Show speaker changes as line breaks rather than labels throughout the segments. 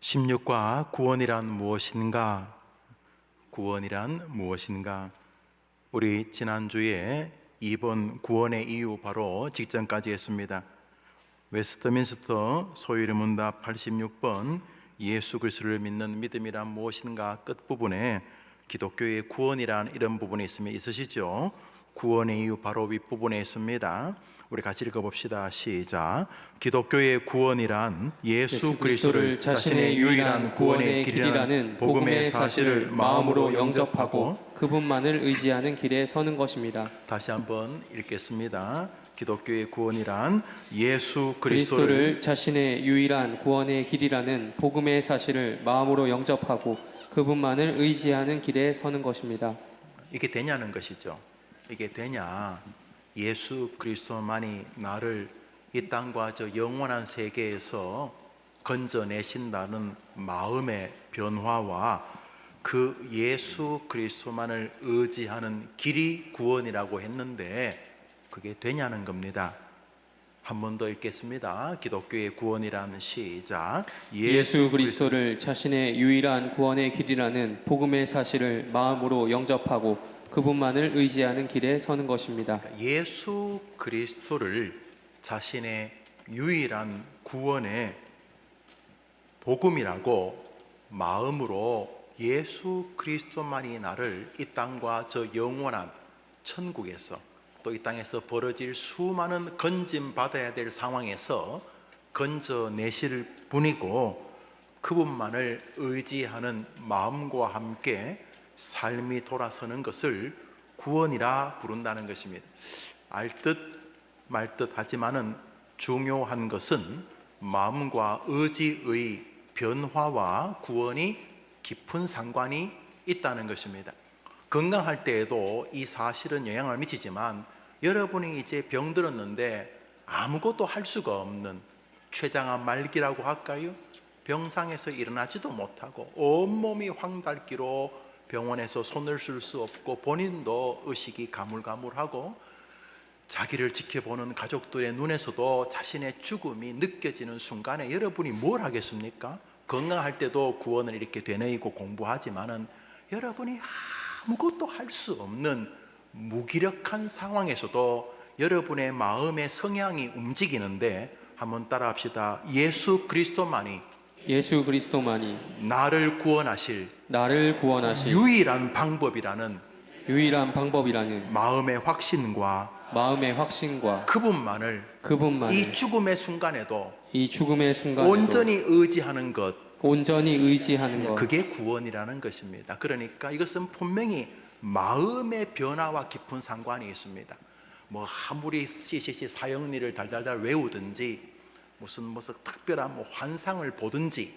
16과 구원이란 무엇인가? 구원이란 무엇인가? 우리 지난주에 2번 구원의 이유 바로 직전까지 했습니다. 웨스트민스터 소유문답 86번 예수 그리스도를 믿는 믿음이란 무엇인가 끝부분에 기독교의 구원이란 이런 부분이 있으시죠? 구원의 이유 바로 윗부분에 있습니다. 우리 같이 읽어봅시다. 시작. 기독교의 구원이란 예수 그리스도를 자신의 유일한 구원의 길이라는 복음의 사실을 마음으로 영접하고
그분만을 의지하는 길에 서는 것입니다.
다시 한번 읽겠습니다. 기독교의 구원이란 예수
그리스도를 자신의 유일한 구원의 길이라는 복음의 사실을 마음으로 영접하고 그분만을 의지하는 길에 서는 것입니다.
이게 되냐는 것이죠. 이게 되냐? 예수 그리스도만이 나를 이 땅과 저 영원한 세계에서 건져내신다는 마음의 변화와 그 예수 그리스도만을 의지하는 길이 구원이라고 했는데 그게 되냐는 겁니다. 한 번 더 읽겠습니다. 기독교의 구원이란 시작.
예수 그리스도를 자신의 유일한 구원의 길이라는 복음의 사실을 마음으로 영접하고 그분만을 의지하는 길에 서는 것입니다.
예수 그리스도를 자신의 유일한 구원의 복음이라고 마음으로 예수 그리스도만이 나를 이 땅과 저 영원한 천국에서 또 이 땅에서 벌어질 수많은 건짐 받아야 될 상황에서 건져내실 분이고 그분만을 의지하는 마음과 함께 삶이 돌아서는 것을 구원이라 부른다는 것입니다. 알듯 말듯 하지만은 중요한 것은 마음과 의지의 변화와 구원이 깊은 상관이 있다는 것입니다. 건강할 때에도 이 사실은 영향을 미치지만 여러분이 이제 병들었는데 아무것도 할 수가 없는 췌장암 말기라고 할까요? 병상에서 일어나지도 못하고 온몸이 황달기로 병원에서 손을 쓸 수 없고 본인도 의식이 가물가물하고 자기를 지켜보는 가족들의 눈에서도 자신의 죽음이 느껴지는 순간에 여러분이 뭘 하겠습니까? 건강할 때도 구원을 이렇게 되뇌이고 공부하지만은 여러분이 아무것도 할 수 없는 무기력한 상황에서도 여러분의 마음의 성향이 움직이는데 한번 따라합시다. 예수 그리스도만이 나를 구원하실 유일한 방법이라는 마음의 확신과 그분만을 이 죽음의 순간에도 온전히 의지하는 것, 그게 구원이라는 것입니다. 그러니까 이것은 분명히 마음의 변화와 깊은 상관이 있습니다. 뭐 아무리 CCC 사형리를 달달달 외우든지 무슨 특별한 환상을 보든지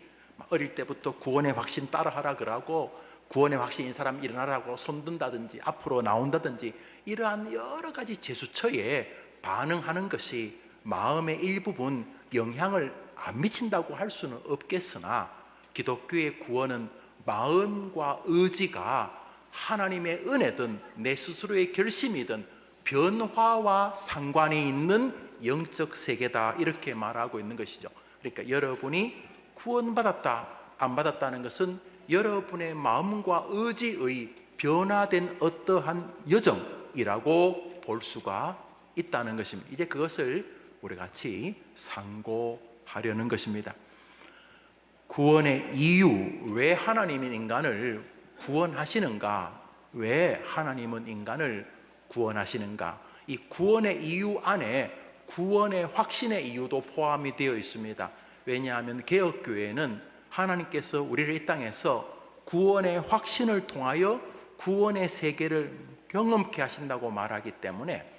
어릴 때부터 구원의 확신 따라하라 그러고 구원의 확신인 사람 일어나라고 손든다든지 앞으로 나온다든지 이러한 여러 가지 제수처에 반응하는 것이 마음의 일부분 영향을 안 미친다고 할 수는 없겠으나 기독교의 구원은 마음과 의지가 하나님의 은혜든 내 스스로의 결심이든 변화와 상관이 있는 영적 세계다 이렇게 말하고 있는 것이죠. 그러니까 여러분이 구원받았다 안 받았다는 것은 여러분의 마음과 의지의 변화된 어떠한 여정이라고 볼 수가 있다는 것입니다. 이제 그것을 우리 같이 상고하려는 것입니다. 구원의 이유, 왜 하나님은 인간을 구원하시는가? 왜 하나님은 인간을 구원하시는가? 이 구원의 이유 안에 구원의 확신의 이유도 포함이 되어 있습니다. 왜냐하면 개혁교회는 하나님께서 우리를 이 땅에서 구원의 확신을 통하여 구원의 세계를 경험케 하신다고 말하기 때문에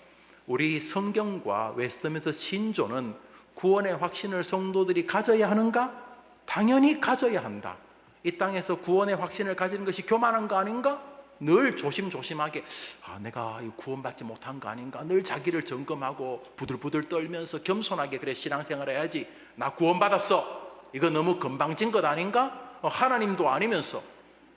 우리 성경과 웨스트민스터 신조는 구원의 확신을 성도들이 가져야 하는가? 당연히 가져야 한다. 이 땅에서 구원의 확신을 가지는 것이 교만한 거 아닌가? 늘 조심조심하게 내가 구원받지 못한 거 아닌가? 늘 자기를 점검하고 부들부들 떨면서 겸손하게 그래 신앙생활 해야지. 나 구원받았어. 이거 너무 건방진 것 아닌가? 하나님도 아니면서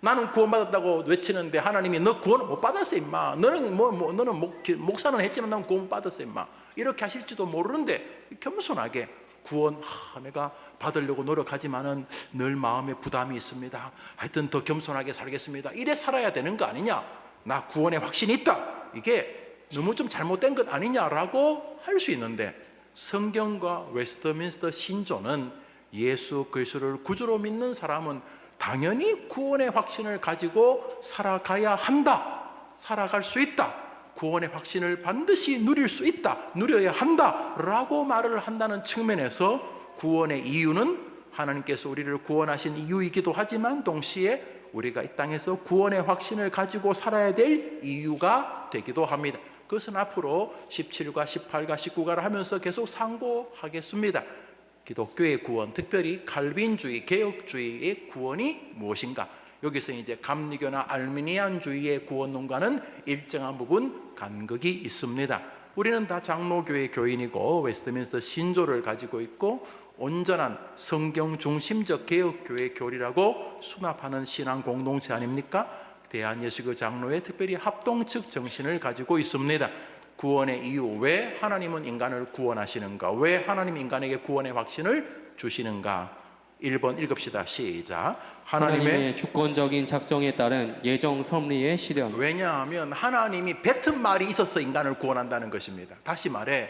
나는 구원받았다고 외치는데 하나님이 너 구원 못 받았어 임마. 너는 너는 목사는 했지만 난 구원 받았어 임마. 이렇게 하실지도 모르는데 겸손하게 구원 내가 받으려고 노력하지만은 늘 마음에 부담이 있습니다. 하여튼 더 겸손하게 살겠습니다. 이래 살아야 되는 거 아니냐? 나 구원의 확신이 있다. 이게 너무 좀 잘못된 것 아니냐라고 할 수 있는데, 성경과 웨스트민스터 신조는 예수 그리스도를 구주로 믿는 사람은 당연히 구원의 확신을 가지고 살아가야 한다, 살아갈 수 있다, 구원의 확신을 반드시 누릴 수 있다, 누려야 한다라고 말을 한다는 측면에서 구원의 이유는 하나님께서 우리를 구원하신 이유이기도 하지만 동시에 우리가 이 땅에서 구원의 확신을 가지고 살아야 될 이유가 되기도 합니다. 그것은 앞으로 17과 18과 19가를 하면서 계속 상고하겠습니다. 기독교의 구원, 특별히 칼빈주의, 개혁주의의 구원이 무엇인가? 여기서 이제 감리교나 알미니안주의의 구원론과는 일정한 부분 간극이 있습니다. 우리는 다 장로교의 교인이고 웨스트민스터 신조를 가지고 있고 온전한 성경 중심적 개혁교의 교리라고 수납하는 신앙 공동체 아닙니까? 대한예수교 장로회 특별히 합동측 정신을 가지고 있습니다. 구원의 이유, 왜 하나님은 인간을 구원하시는가? 왜 하나님 인간에게 구원의 확신을 주시는가? 1번 읽읍시다. 시작.
하나님의 주권적인 작정에 따른 예정 섭리의 실현.
왜냐하면 하나님이 뱉은 말이 있어서 인간을 구원한다는 것입니다. 다시 말해,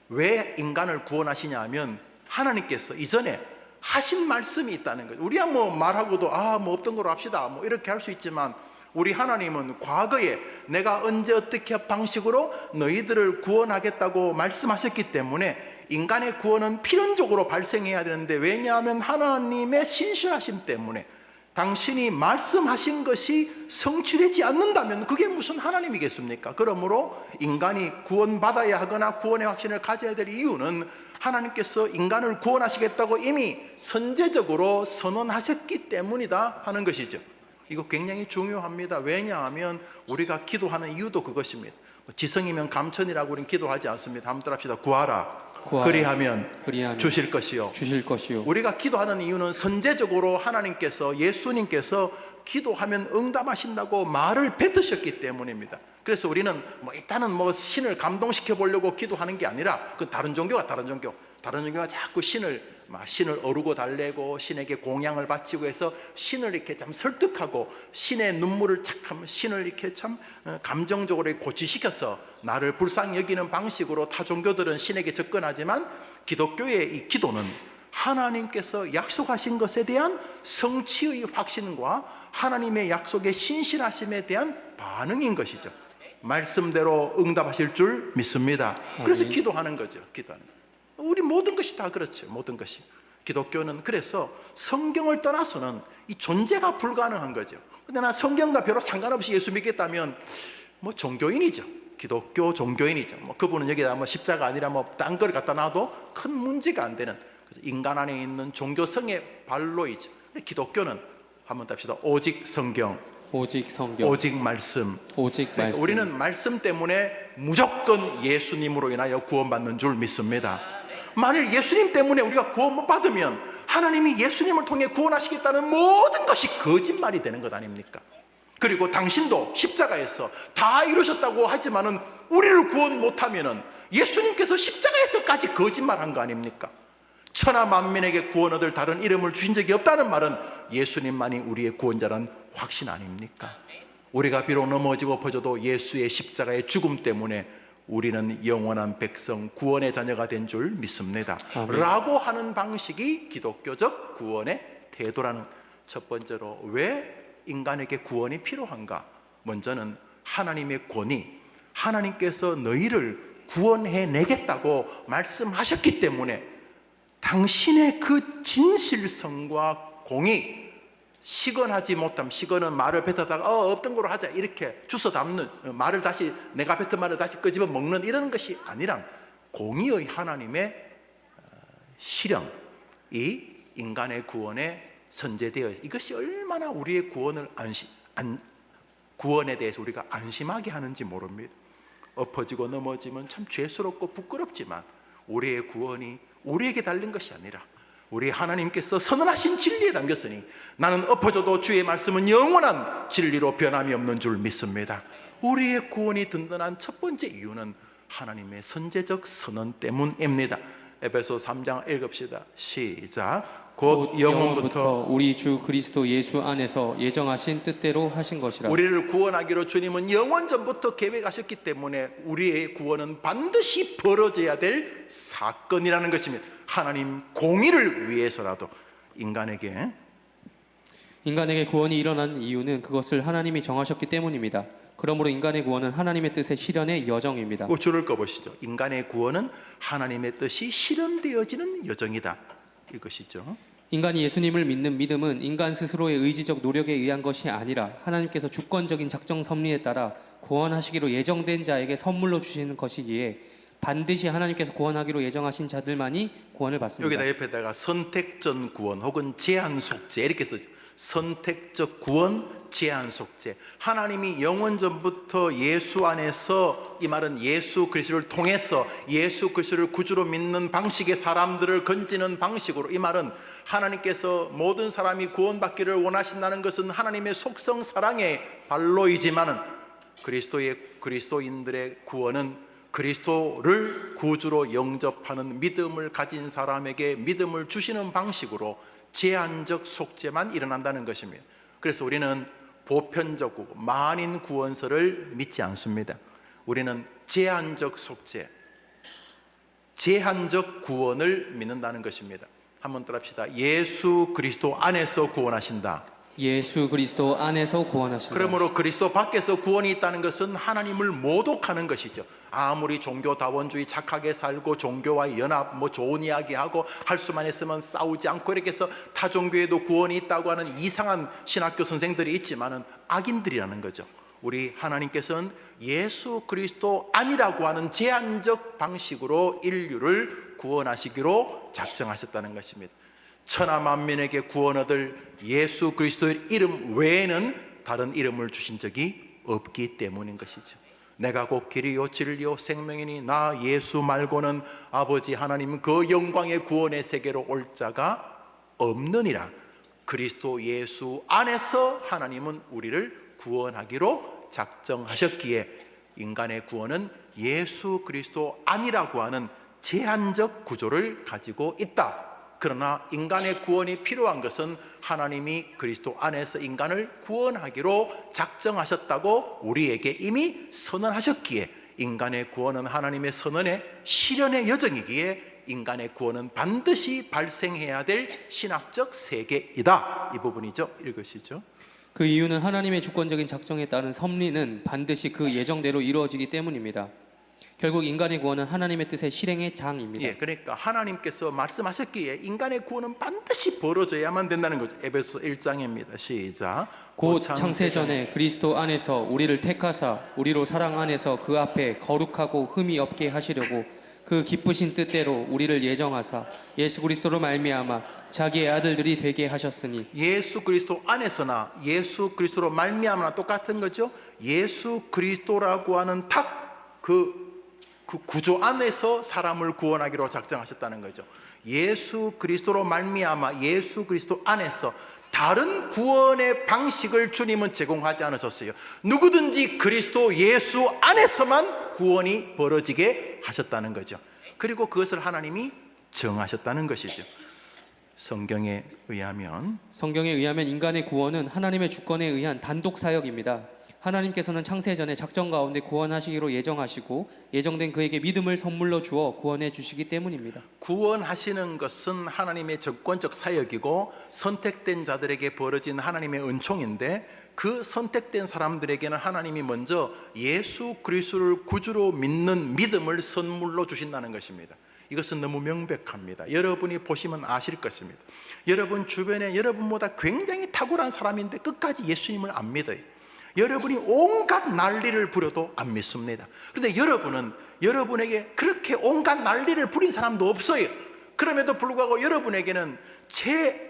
왜 인간을 구원하시냐 하면 하나님께서 이전에 하신 말씀이 있다는 거죠. 우리야 뭐 말하고도 뭐 없던 거로 합시다 뭐 이렇게 할 수 있지만, 우리 하나님은 과거에 내가 언제 어떻게 방식으로 너희들을 구원하겠다고 말씀하셨기 때문에 인간의 구원은 필연적으로 발생해야 되는데, 왜냐하면 하나님의 신실하심 때문에 당신이 말씀하신 것이 성취되지 않는다면 그게 무슨 하나님이겠습니까? 그러므로 인간이 구원받아야 하거나 구원의 확신을 가져야 될 이유는 하나님께서 인간을 구원하시겠다고 이미 선제적으로 선언하셨기 때문이다 하는 것이죠. 이거 굉장히 중요합니다. 왜냐하면 우리가 기도하는 이유도 그것입니다. 지성이면 감천이라고 우리는 기도하지 않습니다. 한번 따라합시다. 구하라. 그리하면 주실 것이요. 우리가 기도하는 이유는 선제적으로 하나님께서, 예수님께서 기도하면 응답하신다고 말을 뱉으셨기 때문입니다. 그래서 우리는 일단은 신을 감동시켜 보려고 기도하는 게 아니라, 그 다른 종교가 자꾸 신을 어루고 달래고 신에게 공양을 바치고 해서 신을 이렇게 참 설득하고 신의 눈물을 착하면 신을 이렇게 참 감정적으로 고취시켜서 나를 불쌍히 여기는 방식으로 타 종교들은 신에게 접근하지만, 기독교의 이 기도는 하나님께서 약속하신 것에 대한 성취의 확신과 하나님의 약속의 신실하심에 대한 반응인 것이죠. 말씀대로 응답하실 줄 믿습니다. 그래서 기도하는 거죠. 기도하는 거. 우리 모든 것이 다 그렇죠. 모든 것이. 기독교는 그래서 성경을 떠나서는 이 존재가 불가능한 거죠. 근데 나 성경과 별로 상관없이 예수 믿겠다면 종교인이죠. 기독교 종교인이죠. 그분은 여기다 십자가 아니라 딴 걸 갖다 놔도 큰 문제가 안 되는, 그래서 인간 안에 있는 종교성의 발로이죠. 기독교는 한번 답시다. 오직 성경, 오직 말씀. 그러니까 우리는 말씀 때문에 무조건 예수님으로 인하여 구원받는 줄 믿습니다. 만일 예수님 때문에 우리가 구원 못 받으면 하나님이 예수님을 통해 구원하시겠다는 모든 것이 거짓말이 되는 것 아닙니까? 그리고 당신도 십자가에서 다 이루셨다고 하지만은 우리를 구원 못하면은 예수님께서 십자가에서까지 거짓말한 거 아닙니까? 천하 만민에게 구원 얻을 다른 이름을 주신 적이 없다는 말은 예수님만이 우리의 구원자라는 확신 아닙니까? 우리가 비록 넘어지고 퍼져도 예수의 십자가의 죽음 때문에 우리는 영원한 백성, 구원의 자녀가 된 줄 믿습니다. 라고 하는 방식이 기독교적 구원의 태도라는. 첫 번째로 왜 인간에게 구원이 필요한가? 먼저는 하나님의 권위, 하나님께서 너희를 구원해내겠다고 말씀하셨기 때문에 당신의 그 진실성과 공의, 시건하지 못함, 시건은 말을 뱉었다가 없던 거로 하자 이렇게 주워 담는, 말을 다시 내가 뱉은 말을 다시 끄집어 먹는 이런 것이 아니라 공의의 하나님의 실현, 이 인간의 구원에 선제되어 있어요. 이것이 얼마나 우리의 구원에 대해서 우리가 안심하게 하는지 모릅니다. 엎어지고 넘어지면 참 죄스럽고 부끄럽지만 우리의 구원이 우리에게 달린 것이 아니라 우리 하나님께서 선언하신 진리에 담겼으니 나는 엎어져도 주의 말씀은 영원한 진리로 변함이 없는 줄 믿습니다. 우리의 구원이 든든한 첫 번째 이유는 하나님의 선제적 선언 때문입니다. 에베소 3장 읽읍시다. 시작. 곧 영원부터
우리 주 그리스도 예수 안에서 예정하신 뜻대로 하신 것이라.
우리를 구원하기로 주님은 영원 전부터 계획하셨기 때문에 우리의 구원은 반드시 벌어져야 될 사건이라는 것입니다. 하나님 공의를 위해서라도 인간에게
구원이 일어난 이유는 그것을 하나님이 정하셨기 때문입니다. 그러므로 인간의 구원은 하나님의 뜻의 실현의 여정입니다.
줄을 꺼보시죠. 인간의 구원은 하나님의 뜻이 실현되어지는 여정이다. 이것이죠.
인간이 예수님을 믿는 믿음은 인간 스스로의 의지적 노력에 의한 것이 아니라 하나님께서 주권적인 작정 섭리에 따라 구원하시기로 예정된 자에게 선물로 주시는 것이기에 반드시 하나님께서 구원하기로 예정하신 자들만이 구원을 받습니다.
여기다 옆에다가 선택적 구원 혹은 제한 속죄 이렇게 쓰죠. 선택적 구원, 제한 속죄. 하나님이 영원 전부터 예수 안에서, 이 말은 예수 그리스도를 통해서 예수 그리스도를 구주로 믿는 방식의 사람들을 건지는 방식으로, 이 말은 하나님께서 모든 사람이 구원받기를 원하신다는 것은 하나님의 속성 사랑의 발로이지만은 그리스도인들의 구원은 그리스도를 구주로 영접하는 믿음을 가진 사람에게 믿음을 주시는 방식으로 제한적 속죄만 일어난다는 것입니다. 그래서 우리는 보편적이고 만인 구원설을 믿지 않습니다. 우리는 제한적 속죄, 제한적 구원을 믿는다는 것입니다. 한번 따라합시다. 예수 그리스도 안에서 구원하신다.
예수 그리스도 안에서 구원하신다.
그러므로 그리스도 밖에서 구원이 있다는 것은 하나님을 모독하는 것이죠. 아무리 종교다원주의 착하게 살고 종교와의 연합 좋은 이야기하고 할 수만 있으면 싸우지 않고 이렇게 해서 타 종교에도 구원이 있다고 하는 이상한 신학교 선생들이 있지만은 악인들이라는 거죠. 우리 하나님께서는 예수 그리스도 아니라고 하는 제한적 방식으로 인류를 구원하시기로 작정하셨다는 것입니다. 천하 만민에게 구원 얻을 예수 그리스도의 이름 외에는 다른 이름을 주신 적이 없기 때문인 것이죠. 내가 곧 길이요 진리요 생명이니 나 예수 말고는 아버지 하나님 그 영광의 구원의 세계로 올 자가 없느니라. 그리스도 예수 안에서 하나님은 우리를 구원하기로 작정하셨기에 인간의 구원은 예수 그리스도 아니라고 하는 제한적 구조를 가지고 있다. 그러나 인간의 구원이 필요한 것은 하나님이 그리스도 안에서 인간을 구원하기로 작정하셨다고 우리에게 이미 선언하셨기에 인간의 구원은 하나님의 선언의 실현의 여정이기에 인간의 구원은 반드시 발생해야 될 신학적 세계이다. 이 부분이죠. 읽으시죠.
그 이유는 하나님의 주권적인 작정에 따른 섭리는 반드시 그 예정대로 이루어지기 때문입니다. 결국 인간의 구원은 하나님의 뜻의 실행의 장입니다.
그러니까 하나님께서 말씀하셨기에 인간의 구원은 반드시 벌어져야만 된다는 거죠. 에베소 1장입니다. 시작.
곧 창세전에 그리스도 안에서 우리를 택하사 우리로 사랑 안에서 그 앞에 거룩하고 흠이 없게 하시려고 그 기쁘신 뜻대로 우리를 예정하사 예수 그리스도로 말미암아 자기의 아들들이 되게 하셨으니.
예수 그리스도 안에서나 예수 그리스도로 말미암아 똑같은 거죠. 예수 그리스도라고 하는 그 구조 안에서 사람을 구원하기로 작정하셨다는 거죠. 예수 그리스도로 말미암아 예수 그리스도 안에서 다른 구원의 방식을 주님은 제공하지 않으셨어요. 누구든지 그리스도 예수 안에서만 구원이 벌어지게 하셨다는 거죠. 그리고 그것을 하나님이 정하셨다는 것이죠. 성경에 의하면
인간의 구원은 하나님의 주권에 의한 단독 사역입니다. 하나님께서는 창세전에 작정 가운데 구원하시기로 예정하시고 예정된 그에게 믿음을 선물로 주어 구원해 주시기 때문입니다.
구원하시는 것은 하나님의 적권적 사역이고 선택된 자들에게 벌어진 하나님의 은총인데 그 선택된 사람들에게는 하나님이 먼저 예수 그리스도를 구주로 믿는 믿음을 선물로 주신다는 것입니다. 이것은 너무 명백합니다. 여러분이 보시면 아실 것입니다. 여러분 주변에 여러분보다 굉장히 탁월한 사람인데 끝까지 예수님을 안 믿어요. 여러분이 온갖 난리를 부려도 안 믿습니다. 그런데 여러분은 여러분에게 그렇게 온갖 난리를 부린 사람도 없어요. 그럼에도 불구하고 여러분에게는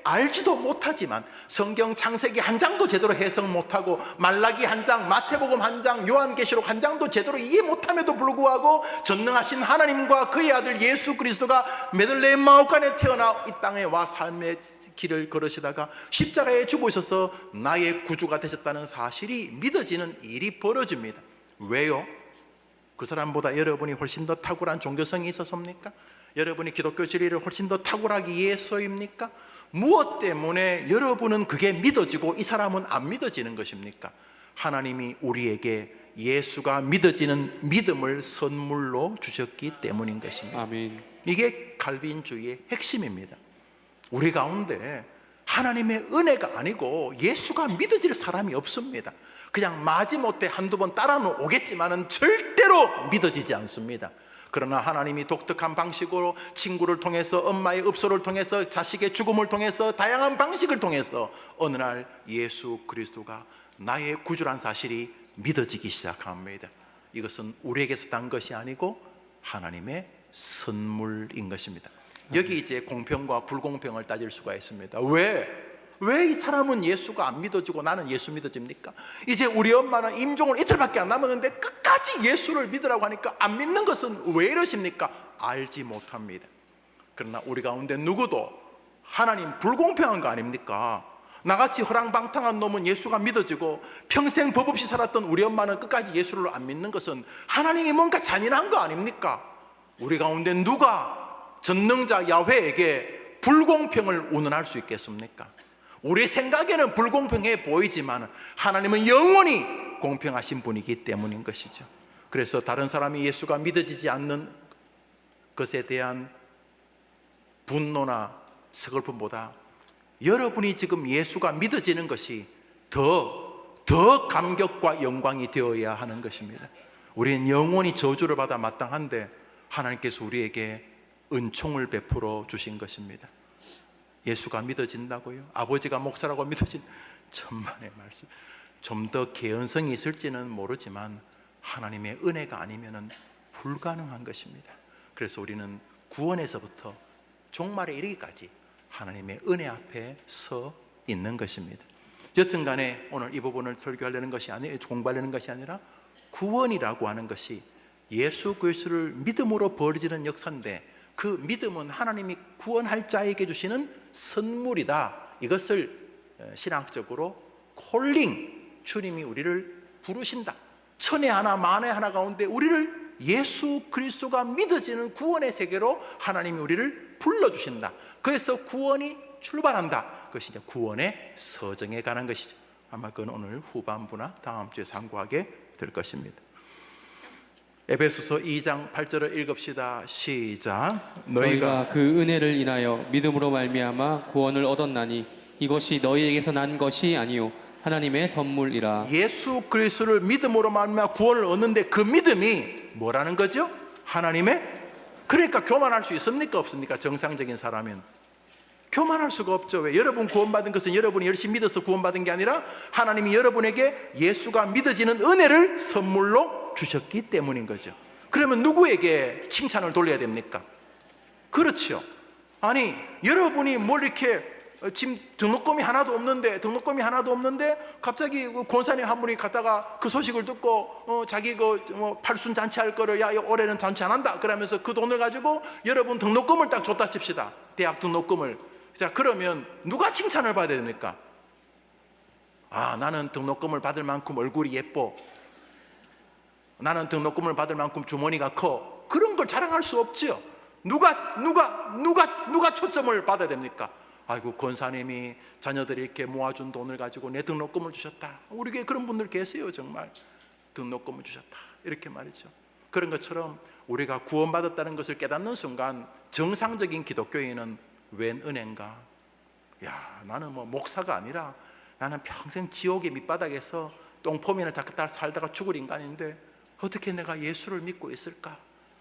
알지도 못하지만 성경 창세기 한 장도 제대로 해석 못하고 말라기 한 장, 마태복음 한 장, 요한계시록 한 장도 제대로 이해 못함에도 불구하고 전능하신 하나님과 그의 아들 예수 그리스도가 베들레헴 마오간에 태어나 이 땅에 와 삶의 길을 걸으시다가 십자가에 죽으셔서 나의 구주가 되셨다는 사실이 믿어지는 일이 벌어집니다. 왜요? 그 사람보다 여러분이 훨씬 더 탁월한 종교성이 있었습니까? 여러분이 기독교 진리를 훨씬 더 탁월하기 위해서입니까? 무엇 때문에 여러분은 그게 믿어지고 이 사람은 안 믿어지는 것입니까? 하나님이 우리에게 예수가 믿어지는 믿음을 선물로 주셨기 때문인 것입니다.
아멘.
이게 칼빈주의의 핵심입니다. 우리 가운데 하나님의 은혜가 아니고 예수가 믿어질 사람이 없습니다. 그냥 마지못해 한두 번 따라는 오겠지만은 절대로 믿어지지 않습니다. 그러나 하나님이 독특한 방식으로 친구를 통해서, 엄마의 읍소를 통해서, 자식의 죽음을 통해서, 다양한 방식을 통해서 어느 날 예수 그리스도가 나의 구주란 사실이 믿어지기 시작합니다. 이것은 우리에게서 난 것이 아니고 하나님의 선물인 것입니다. 여기 이제 공평과 불공평을 따질 수가 있습니다. 왜 이 사람은 예수가 안 믿어지고 나는 예수 믿어집니까? 이제 우리 엄마는 임종을 이틀밖에 안 남았는데 끝까지 예수를 믿으라고 하니까 안 믿는 것은 왜 이러십니까? 알지 못합니다. 그러나 우리 가운데 누구도 하나님 불공평한 거 아닙니까? 나같이 허랑방탕한 놈은 예수가 믿어지고 평생 법 없이 살았던 우리 엄마는 끝까지 예수를 안 믿는 것은 하나님이 뭔가 잔인한 거 아닙니까? 우리 가운데 누가 전능자 야훼에게 불공평을 운운할 수 있겠습니까? 우리 생각에는 불공평해 보이지만 하나님은 영원히 공평하신 분이기 때문인 것이죠. 그래서 다른 사람이 예수가 믿어지지 않는 것에 대한 분노나 서글픔보다 여러분이 지금 예수가 믿어지는 것이 더 감격과 영광이 되어야 하는 것입니다. 우리는 영원히 저주를 받아 마땅한데 하나님께서 우리에게 은총을 베풀어 주신 것입니다. 예수가 믿어진다고요? 아버지가 목사라고 믿어진, 천만의 말씀. 좀 더 개연성이 있을지는 모르지만 하나님의 은혜가 아니면 불가능한 것입니다. 그래서 우리는 구원에서부터 종말에 이르기까지 하나님의 은혜 앞에 서 있는 것입니다. 여튼 간에 오늘 이 부분을 설교하려는 것이 아니라, 공부하려는 것이 아니라 구원이라고 하는 것이 예수 그리스도를 믿음으로 벌어지는 역사인데 그 믿음은 하나님이 구원할 자에게 주시는 선물이다. 이것을 신학적으로 콜링, 주님이 우리를 부르신다. 천에 하나 만에 하나 가운데 우리를 예수 그리스도가 믿어지는 구원의 세계로 하나님이 우리를 불러주신다. 그래서 구원이 출발한다. 그것이 이제 구원의 서정에 관한 것이죠. 아마 그건 오늘 후반부나 다음 주에 상고하게 될 것입니다. 에베소서 2장 8절을 읽읍시다. 시작.
너희가 그 은혜를 인하여 믿음으로 말미암아 구원을 얻었나니 이것이 너희에게서 난 것이 아니요 하나님의 선물이라. 예수
그리스도를 믿음으로 말미암아 구원을 얻는데 그 믿음이 뭐라는 거죠? 하나님의. 그러니까 교만할 수 있습니까? 없습니까? 정상적인 사람은 교만할 수가 없죠. 왜? 여러분 구원받은 것은 여러분이 열심히 믿어서 구원받은 게 아니라 하나님이 여러분에게 예수가 믿어지는 은혜를 선물로 주셨기 때문인 거죠. 그러면 누구에게 칭찬을 돌려야 됩니까? 그렇죠. 아니 여러분이 뭘 이렇게 지금 등록금이 하나도 없는데 갑자기 권사님 한 분이 갔다가 그 소식을 듣고 자기 팔순 잔치할 거를 야 올해는 잔치 안 한다 그러면서 그 돈을 가지고 여러분 등록금을 딱 줬다 칩시다. 대학 등록금을. 자 그러면 누가 칭찬을 받아야 됩니까? 아 나는 등록금을 받을 만큼 얼굴이 예뻐. 나는 등록금을 받을 만큼 주머니가 커. 그런 걸 자랑할 수 없지요. 누가 초점을 받아야 됩니까? 아이고 권사님이 자녀들이 이렇게 모아준 돈을 가지고 내 등록금을 주셨다. 우리 교회 그런 분들 계세요. 정말 등록금을 주셨다 이렇게 말이죠. 그런 것처럼 우리가 구원받았다는 것을 깨닫는 순간 정상적인 기독교인은 웬 은혜인가? 야 나는 뭐 목사가 아니라 나는 평생 지옥의 밑바닥에서 똥폼이나 작다 살다가 죽을 인간인데 어떻게 내가 예수를 믿고 있을까?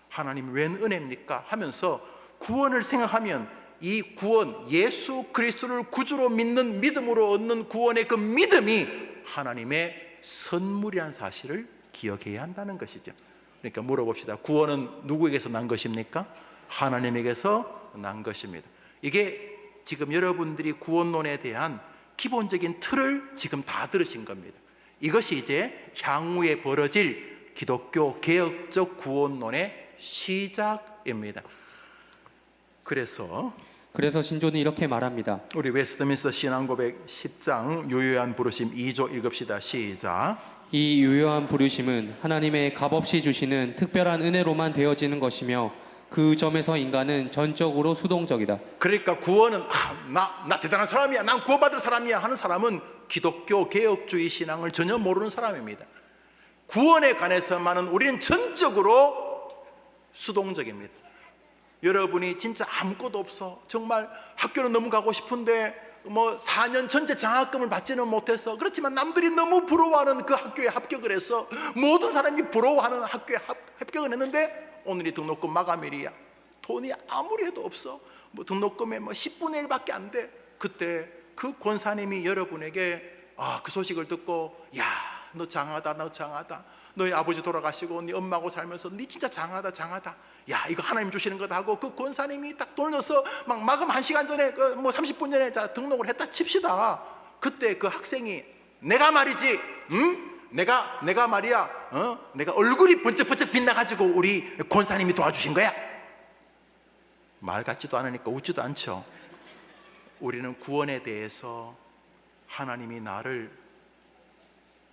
하나님 웬 은혜입니까? 하면서 구원을 생각하면 이 구원, 예수 그리스도를 구주로 믿는 믿음으로 얻는 구원의 그 믿음이 하나님의 선물이라는 사실을 기억해야 한다는 것이죠. 그러니까 물어봅시다. 구원은 누구에게서 난 것입니까? 하나님에게서 난 것입니다. 이게 지금 여러분들이 구원론에 대한 기본적인 틀을 지금 다 들으신 겁니다. 이것이 이제 향후에 벌어질 기독교 개혁적 구원론의 시작입니다. 그래서
신조는 이렇게 말합니다.
우리 웨스트민스터 신앙고백 10장 유효한 부르심 2조 읽읍시다. 시작.
이 유효한 부르심은 하나님의 값없이 주시는 특별한 은혜로만 되어지는 것이며 그 점에서 인간은 전적으로 수동적이다.
그러니까 구원은 나 대단한 사람이야, 난 구원받을 사람이야 하는 사람은 기독교 개혁주의 신앙을 전혀 모르는 사람입니다. 구원에 관해서만은 우리는 전적으로 수동적입니다. 여러분이 진짜 아무것도 없어, 정말 학교는 너무 가고 싶은데 4년 전체 장학금을 받지는 못해서, 그렇지만 남들이 너무 부러워하는 그 학교에 합격을 해서 모든 사람이 부러워하는 학교에 합격을 했는데 오늘이 등록금 마감일이야. 돈이 아무리 해도 없어. 등록금의 10분의 1밖에 안 돼. 그때 그 권사님이 여러분에게 그 소식을 듣고, 야, 너 장하다, 너 장하다. 너희 아버지 돌아가시고 네 엄마하고 살면서 네 진짜 장하다, 장하다. 야, 이거 하나님 주시는 거다 하고 그 권사님이 딱 돈을 넣어서 막 마감 1시간 전에 30분 전에 자 등록을 했다 칩시다. 그때 그 학생이 내가 말이지, 내가 말이야, 내가 얼굴이 번쩍번쩍 빛나가지고 우리 권사님이 도와주신 거야. 말 같지도 않으니까 웃지도 않죠. 우리는 구원에 대해서 하나님이 나를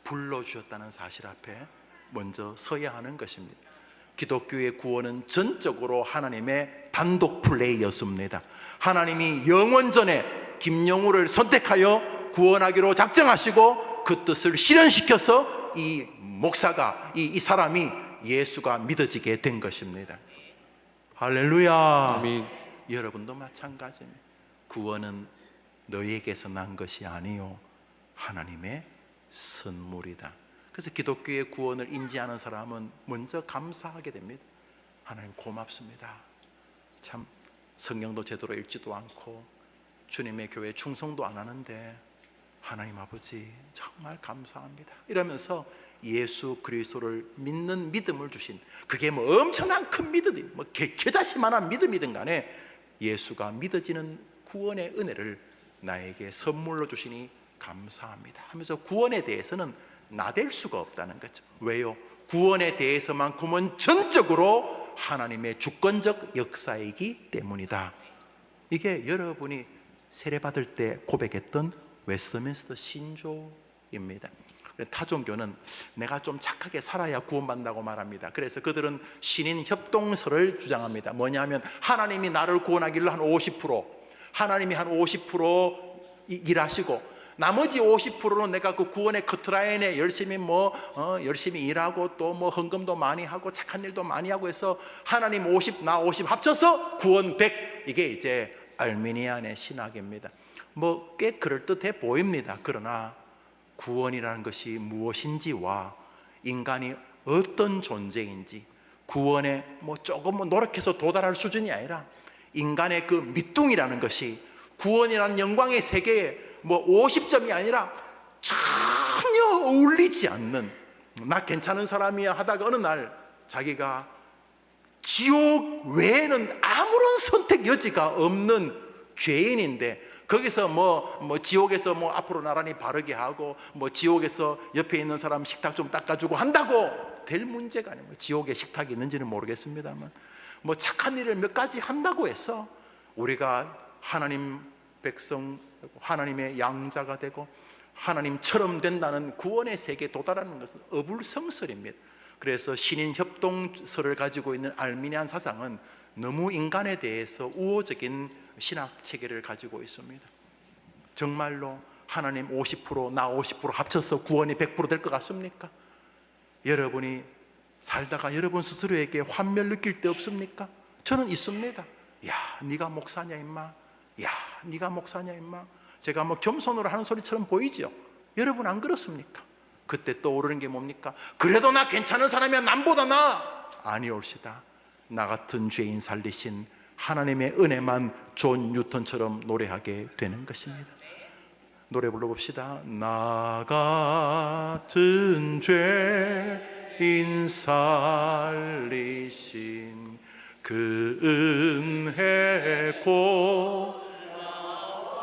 불러주셨다는 사실 앞에 먼저 서야 하는 것입니다. 기독교의 구원은 전적으로 하나님의 단독 플레이였습니다. 하나님이 영원전에 김영우를 선택하여 구원하기로 작정하시고 그 뜻을 실현시켜서 이 목사가, 이 사람이 예수가 믿어지게 된 것입니다. 할렐루야.
아멘.
여러분도 마찬가지입니다. 구원은 너희에게서 난 것이 아니요 하나님의 선물이다. 그래서 기독교의 구원을 인지하는 사람은 먼저 감사하게 됩니다. 하나님 고맙습니다. 참 성경도 제대로 읽지도 않고 주님의 교회에 충성도 안 하는데 하나님 아버지 정말 감사합니다. 이러면서 예수 그리스도를 믿는 믿음을 주신, 그게 엄청난 큰 믿음이 겨자씨만한 믿음이든 간에 예수가 믿어지는 구원의 은혜를 나에게 선물로 주시니 감사합니다 하면서 구원에 대해서는 나댈 수가 없다는 거죠. 왜요? 구원에 대해서만큼은 전적으로 하나님의 주권적 역사이기 때문이다. 이게 여러분이 세례받을 때 고백했던 웨스트민스터 신조입니다. 타종교는 내가 좀 착하게 살아야 구원받는다고 말합니다. 그래서 그들은 신인 협동설을 주장합니다. 뭐냐면 하나님이 나를 구원하기를 한 50%, 하나님이 한 50% 일하시고 나머지 50%는 내가 그 구원의 커트라인에 열심히 열심히 일하고 또 헌금도 많이 하고 착한 일도 많이 하고 해서 하나님 50, 나 50 합쳐서 구원 100. 이게 이제 알미니안의 신학입니다. 꽤 그럴듯해 보입니다. 그러나 구원이라는 것이 무엇인지와 인간이 어떤 존재인지, 구원에 조금 노력해서 도달할 수준이 아니라 인간의 그 밑둥이라는 것이 구원이라는 영광의 세계에 50점이 아니라 전혀 어울리지 않는, 나 괜찮은 사람이야 하다가 어느 날 자기가 지옥 외에는 아무런 선택 여지가 없는 죄인인데 거기서 지옥에서 앞으로 나란히 바르게 하고 지옥에서 옆에 있는 사람 식탁 좀 닦아주고 한다고 될 문제가 아니에요. 지옥에 식탁이 있는지는 모르겠습니다만 착한 일을 몇 가지 한다고 해서 우리가 하나님 백성, 하나님의 양자가 되고 하나님처럼 된다는 구원의 세계에 도달하는 것은 어불성설입니다. 그래서 신인 협동설을 가지고 있는 알미니안 사상은 너무 인간에 대해서 우호적인 신학 체계를 가지고 있습니다. 정말로 하나님 50%, 나 50% 합쳐서 구원이 100% 될 것 같습니까? 여러분이 살다가 여러분 스스로에게 환멸 느낄 때 없습니까? 저는 있습니다. 야, 네가 목사냐 임마? 야, 네가 목사냐 임마? 제가 겸손으로 하는 소리처럼 보이죠? 여러분 안 그렇습니까? 그때 떠오르는 게 뭡니까? 그래도 나 괜찮은 사람이야, 남보다 나. 아니올시다. 나 같은 죄인 살리신 하나님의 은혜만 존 뉴턴처럼 노래하게 되는 것입니다. 노래 불러봅시다. 나 같은 죄인 살리신 그 은혜 고.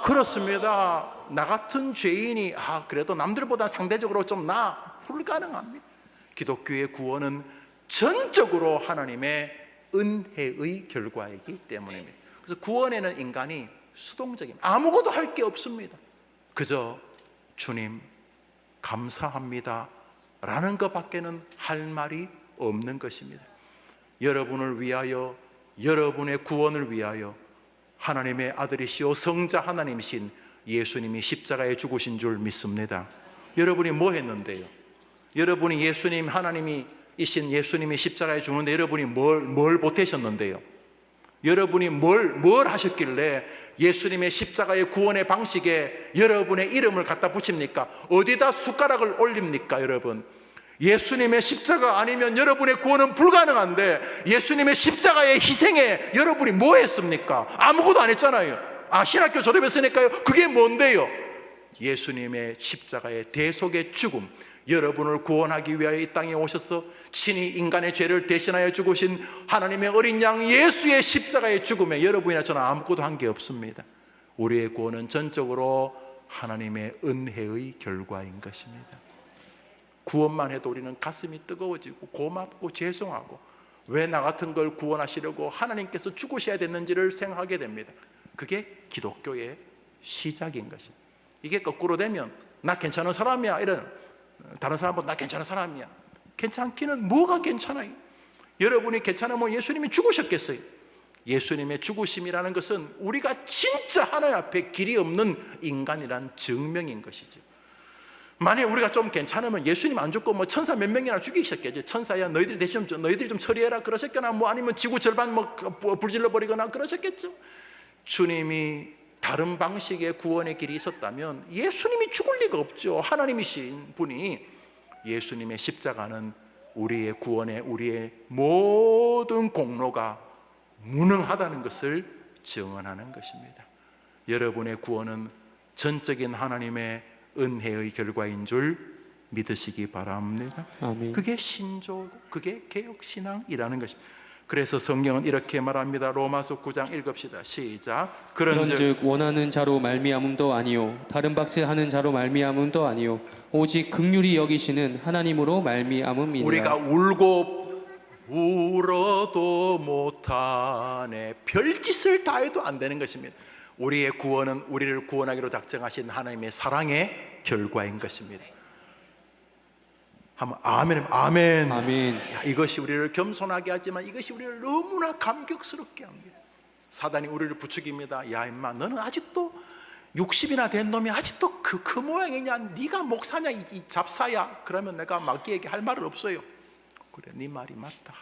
그렇습니다. 나 같은 죄인이 그래도 남들보다 상대적으로 좀 불가능합니다. 기독교의 구원은 전적으로 하나님의 은혜의 결과이기 때문입니다. 그래서 구원에는 인간이 수동적입니다. 아무것도 할 게 없습니다. 그저 주님 감사합니다 라는 것밖에는 할 말이 없는 것입니다. 여러분을 위하여 여러분의 구원을 위하여 하나님의 아들이시오 성자 하나님이신 예수님이 십자가에 죽으신 줄 믿습니다. 여러분이 뭐 했는데요? 여러분이 예수님 하나님이신 예수님이 십자가에 죽는데 여러분이 뭘 보태셨는데요? 여러분이 뭘 하셨길래 예수님의 십자가의 구원의 방식에 여러분의 이름을 갖다 붙입니까? 어디다 숟가락을 올립니까, 여러분? 예수님의 십자가 아니면 여러분의 구원은 불가능한데 예수님의 십자가의 희생에 여러분이 뭐 했습니까? 아무것도 안 했잖아요. 신학교 졸업했으니까요. 그게 뭔데요? 예수님의 십자가의 대속의 죽음, 여러분을 구원하기 위하여 이 땅에 오셔서 친히 인간의 죄를 대신하여 죽으신 하나님의 어린 양 예수의 십자가의 죽음에 여러분이나 저는 아무것도 한 게 없습니다. 우리의 구원은 전적으로 하나님의 은혜의 결과인 것입니다. 구원만 해도 우리는 가슴이 뜨거워지고 고맙고 죄송하고 왜 나 같은 걸 구원하시려고 하나님께서 죽으셔야 됐는지를 생각하게 됩니다. 그게 기독교의 시작인 것입니다. 이게 거꾸로 되면 나 괜찮은 사람이야, 이런 다른 사람보다 나 괜찮은 사람이야. 괜찮기는 뭐가 괜찮아요? 여러분이 괜찮으면 예수님이 죽으셨겠어요? 예수님의 죽으심이라는 것은 우리가 진짜 하나님 앞에 길이 없는 인간이란 증명인 것이죠. 만약에 우리가 좀 괜찮으면 예수님 안 죽고 천사 몇 명이나 죽이셨겠죠. 천사야 너희들이 좀 처리해라 그러셨거나 아니면 지구 절반 불질러 버리거나 그러셨겠죠. 주님이 다른 방식의 구원의 길이 있었다면 예수님이 죽을 리가 없죠. 하나님이신 분이 예수님의 십자가는 우리의 구원에 우리의 모든 공로가 무능하다는 것을 증언하는 것입니다. 여러분의 구원은 전적인 하나님의 은혜의 결과인 줄 믿으시기 바랍니다.
아멘.
그게 신조, 그게 개혁신앙이라는 것입니다. 그래서 성경은 이렇게 말합니다. 로마서 9장 읽읍시다. 시작.
그런즉 원하는 자로 말미암음도 아니요 다른 박질하는 자로 말미암음도 아니요 오직 긍휼히 여기시는 하나님으로 말미암음이니라.
우리가 울고 울어도 못하네, 별짓을 다해도 안 되는 것입니다. 우리의 구원은 우리를 구원하기로 작정하신 하나님의 사랑의 결과인 것입니다. 한번 아멘.
아멘.
야, 이것이 우리를 겸손하게 하지만 이것이 우리를 너무나 감격스럽게 합니다. 사단이 우리를 부추깁니다. 야 임마, 너는 아직도 60이나 된 놈이 아직도 그 모양이냐? 네가 목사냐 이 잡사야? 그러면 내가 마귀에게 할 말은 없어요. 그래, 네 말이 맞다.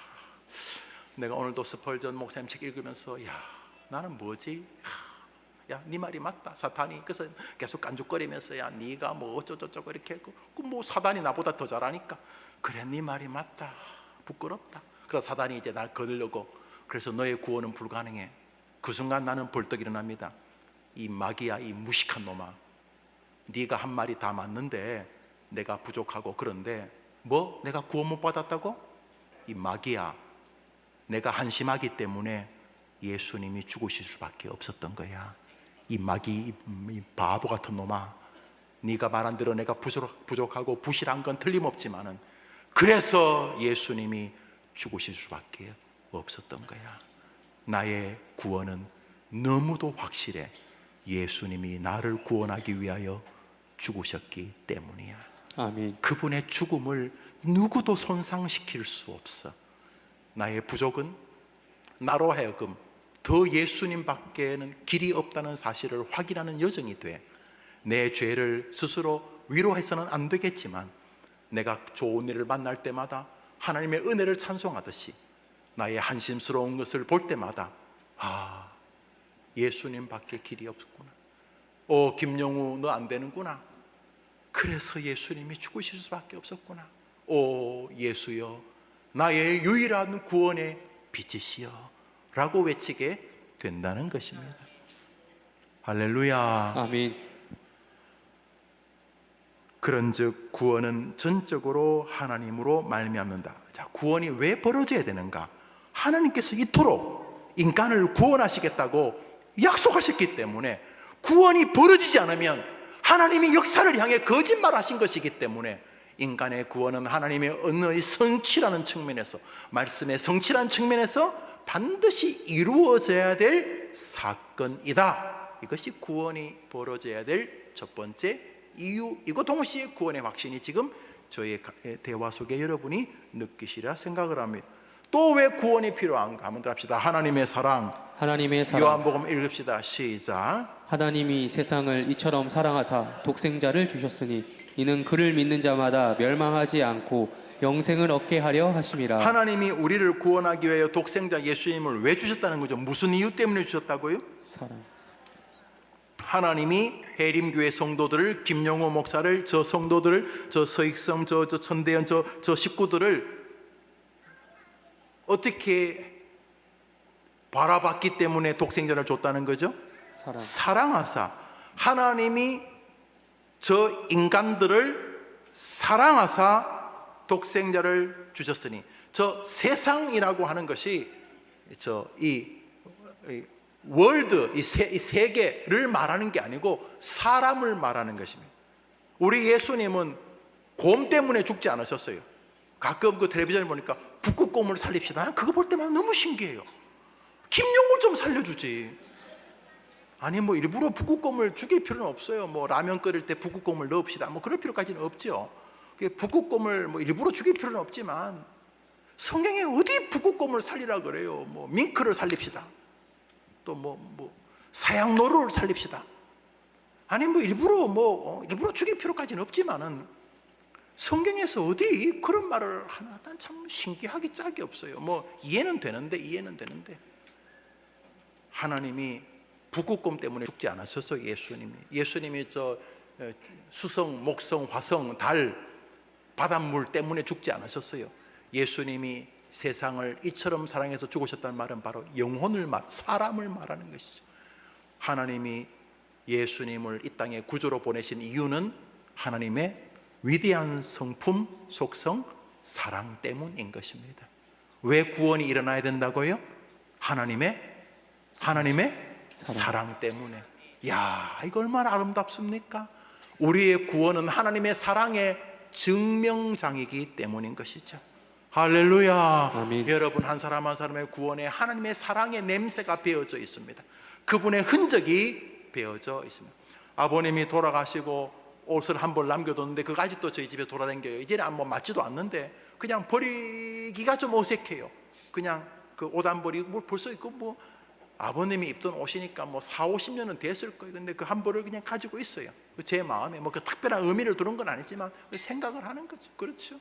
내가 오늘도 스펄전 목사님 책 읽으면서 야 나는 뭐지? 야, 네 말이 맞다. 사탄이 그래서 계속 깐죽거리면서 야, 네가 뭐 어쩌고저쩌고 이렇게 했고, 뭐 사단이 나보다 더 잘하니까 그래, 네 말이 맞다. 부끄럽다. 그래서 사단이 이제 날 거들려고, 그래서 너의 구원은 불가능해. 그 순간 나는 벌떡 일어납니다. 이 마귀야, 이 무식한 놈아, 네가 한 말이 다 맞는데 내가 부족하고 그런데 뭐 내가 구원 못 받았다고? 이 마귀야, 내가 한심하기 때문에 예수님이 죽으실 수밖에 없었던 거야. 이 마귀, 이 바보 같은 놈아, 네가 말한 대로 내가 부족하고 부실한 건 틀림없지만은 그래서 예수님이 죽으실 수밖에 없었던 거야. 나의 구원은 너무도 확실해. 예수님이 나를 구원하기 위하여 죽으셨기 때문이야.
아멘.
그분의 죽음을 누구도 손상시킬 수 없어. 나의 부족은 나로 하여금 더 예수님 밖에는 길이 없다는 사실을 확인하는 여정이 돼. 내 죄를 스스로 위로해서는 안 되겠지만 내가 좋은 일을 만날 때마다 하나님의 은혜를 찬송하듯이 나의 한심스러운 것을 볼 때마다 아, 예수님 밖에 길이 없구나. 김영우 너 안 되는구나. 그래서 예수님이 죽으실 수밖에 없었구나. 예수여, 나의 유일한 구원의 빛이시여 라고 외치게 된다는 것입니다. 할렐루야.
아멘.
그런즉 구원은 전적으로 하나님으로 말미암는다. 자, 구원이 왜 벌어져야 되는가? 하나님께서 이토록 인간을 구원하시겠다고 약속하셨기 때문에, 구원이 벌어지지 않으면 하나님이 역사를 향해 거짓말하신 것이기 때문에 인간의 구원은 하나님의 언어의 성취라는 측면에서, 말씀의 성취라는 측면에서 반드시 이루어져야 될 사건이다. 이것이 구원이 벌어져야 될 첫 번째 이유이고, 동시에 구원의 확신이 지금 저의 대화 속에 여러분이 느끼시리라 생각을 합니다. 또 왜 구원이 필요한가? 한번 합시다. 하나님의 사랑.
하나님의 사랑.
요한복음 읽읍시다. 시작.
하나님이 세상을 이처럼 사랑하사 독생자를 주셨으니 이는 그를 믿는 자마다 멸망하지 않고 영생을 얻게 하려 하심이라.
하나님이 우리를 구원하기 위하여 독생자 예수님을 왜 주셨다는 거죠? 무슨 이유 때문에 주셨다고요?
사랑.
하나님이 해림교회 성도들을, 김영호 목사를, 저 성도들을, 저 서익성, 저 천대현, 저 식구들을 어떻게 바라봤기 때문에 독생자를 줬다는 거죠? 사랑하사. 하나님이 저 인간들을 사랑하사 독생자를 주셨으니, 저 세상이라고 하는 것이 이 월드, 이 세계를 말하는 게 아니고 사람을 말하는 것입니다. 우리 예수님은 곰 때문에 죽지 않으셨어요. 가끔 그 텔레비전을 보니까 북극곰을 살립시다. 그거 볼 때마다 너무 신기해요. 김용호 좀 살려주지. 아니 뭐 일부러 북극곰을 죽일 필요는 없어요. 뭐 라면 끓일 때 북극곰을 넣읍시다. 뭐 그럴 필요까지는 없죠. 북극곰을 뭐 일부러 죽일 필요는 없지만 성경에 어디 북극곰을 살리라 그래요. 뭐 밍크를 살립시다. 또 뭐 사양노루를 살립시다. 아니 뭐 일부러 죽일 필요까지는 없지만은 성경에서 어디 그런 말을 하나? 난 참 신기하기 짝이 없어요. 뭐 이해는 되는데 하나님이 북극곰 때문에 죽지 않았었어요. 예수님이 저 수성, 목성, 화성, 달, 바닷물 때문에 죽지 않으셨어요. 예수님이 세상을 이처럼 사랑해서 죽으셨다는 말은 바로 영혼을 사람을 말하는 것이죠. 하나님이 예수님을 이 땅에 구주로 보내신 이유는 하나님의 위대한 성품, 속성, 사랑 때문인 것입니다. 왜 구원이 일어나야 된다고요? 하나님의 사랑 때문에. 야, 이거 얼마나 아름답습니까? 우리의 구원은 하나님의 사랑의 증명장이기 때문인 것이죠. 할렐루야.
아멘.
여러분 한 사람 한 사람의 구원에 하나님의 사랑의 냄새가 배어져 있습니다. 그분의 흔적이 배어져 있습니다. 아버님이 돌아가시고 옷을 한 벌 남겨뒀는데 그거 아직도 저희 집에 돌아다녀요. 이제는 뭐 맞지도 않는데 그냥 버리기가 좀 어색해요. 그냥 그 옷 한 벌이 뭐 벌써 있고 뭐 아버님이 입던 옷이니까 뭐 40-50년은 됐을 거예요. 근데 그 한 벌을 그냥 가지고 있어요. 제 마음에 뭐 그 특별한 의미를 두는 건 아니지만 생각을 하는 거죠. 그렇죠?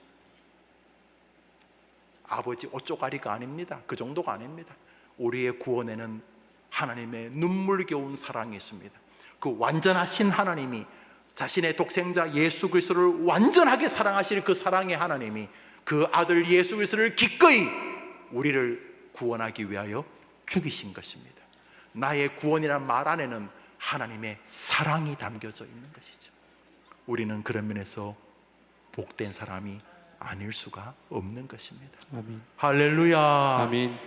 아버지 옷조가리가 아닙니다. 그 정도가 아닙니다. 우리의 구원에는 하나님의 눈물겨운 사랑이 있습니다. 그 완전하신 하나님이 자신의 독생자 예수 그리스도를 완전하게 사랑하시는 그 사랑의 하나님이 그 아들 예수 그리스도를 기꺼이 우리를 구원하기 위하여 죽이신 것입니다. 나의 구원이라는 말 안에는 하나님의 사랑이 담겨져 있는 것이죠. 우리는 그런 면에서 복된 사람이 아닐 수가 없는 것입니다.
아멘.
할렐루야.
아멘.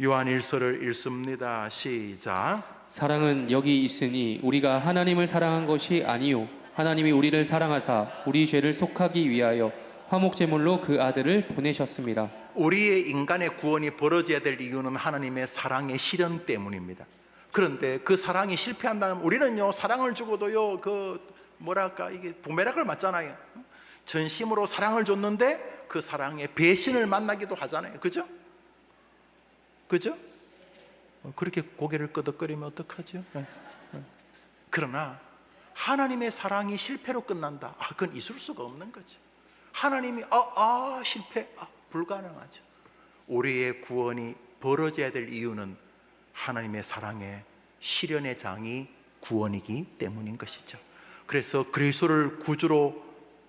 요한 1서를 읽습니다. 시작.
사랑은 여기 있으니 우리가 하나님을 사랑한 것이 아니요 하나님이 우리를 사랑하사 우리 죄를 속하기 위하여 화목제물로 그 아들을 보내셨습니다.
우리의 인간의 구원이 벌어져야 될 이유는 하나님의 사랑의 실현 때문입니다. 그런데 그 사랑이 실패한다면 우리는요 사랑을 주고도요 이게 부메랑을 맞잖아요. 전심으로 사랑을 줬는데 그 사랑의 배신을 만나기도 하잖아요. 그죠? 그렇게 고개를 끄덕거리면 어떡하죠? 그러나 하나님의 사랑이 실패로 끝난다. 그건 있을 수가 없는 거죠. 하나님이 실패, 불가능하죠. 우리의 구원이 벌어져야 될 이유는 하나님의 사랑의 실현의 장이 구원이기 때문인 것이죠. 그래서 그리스도를 구주로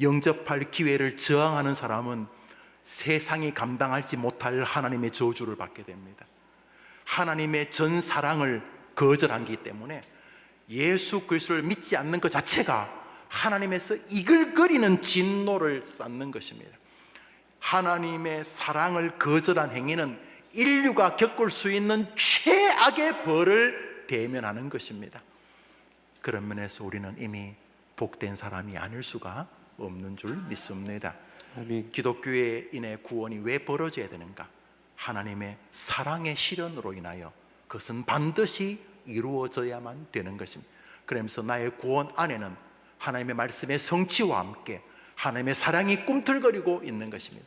영접할 기회를 저항하는 사람은 세상이 감당하지 못할 하나님의 저주를 받게 됩니다. 하나님의 전 사랑을 거절하기 때문에 예수 그리스도를 믿지 않는 것 자체가 하나님에서 이글거리는 진노를 쌓는 것입니다. 하나님의 사랑을 거절한 행위는 인류가 겪을 수 있는 최악의 벌을 대면하는 것입니다. 그런 면에서 우리는 이미 복된 사람이 아닐 수가 없는 줄 믿습니다.
아멘.
기독교인의 구원이 왜 벌어져야 되는가? 하나님의 사랑의 실현으로 인하여 그것은 반드시 이루어져야만 되는 것입니다. 그러면서 나의 구원 안에는 하나님의 말씀의 성취와 함께 하나님의 사랑이 꿈틀거리고 있는 것입니다.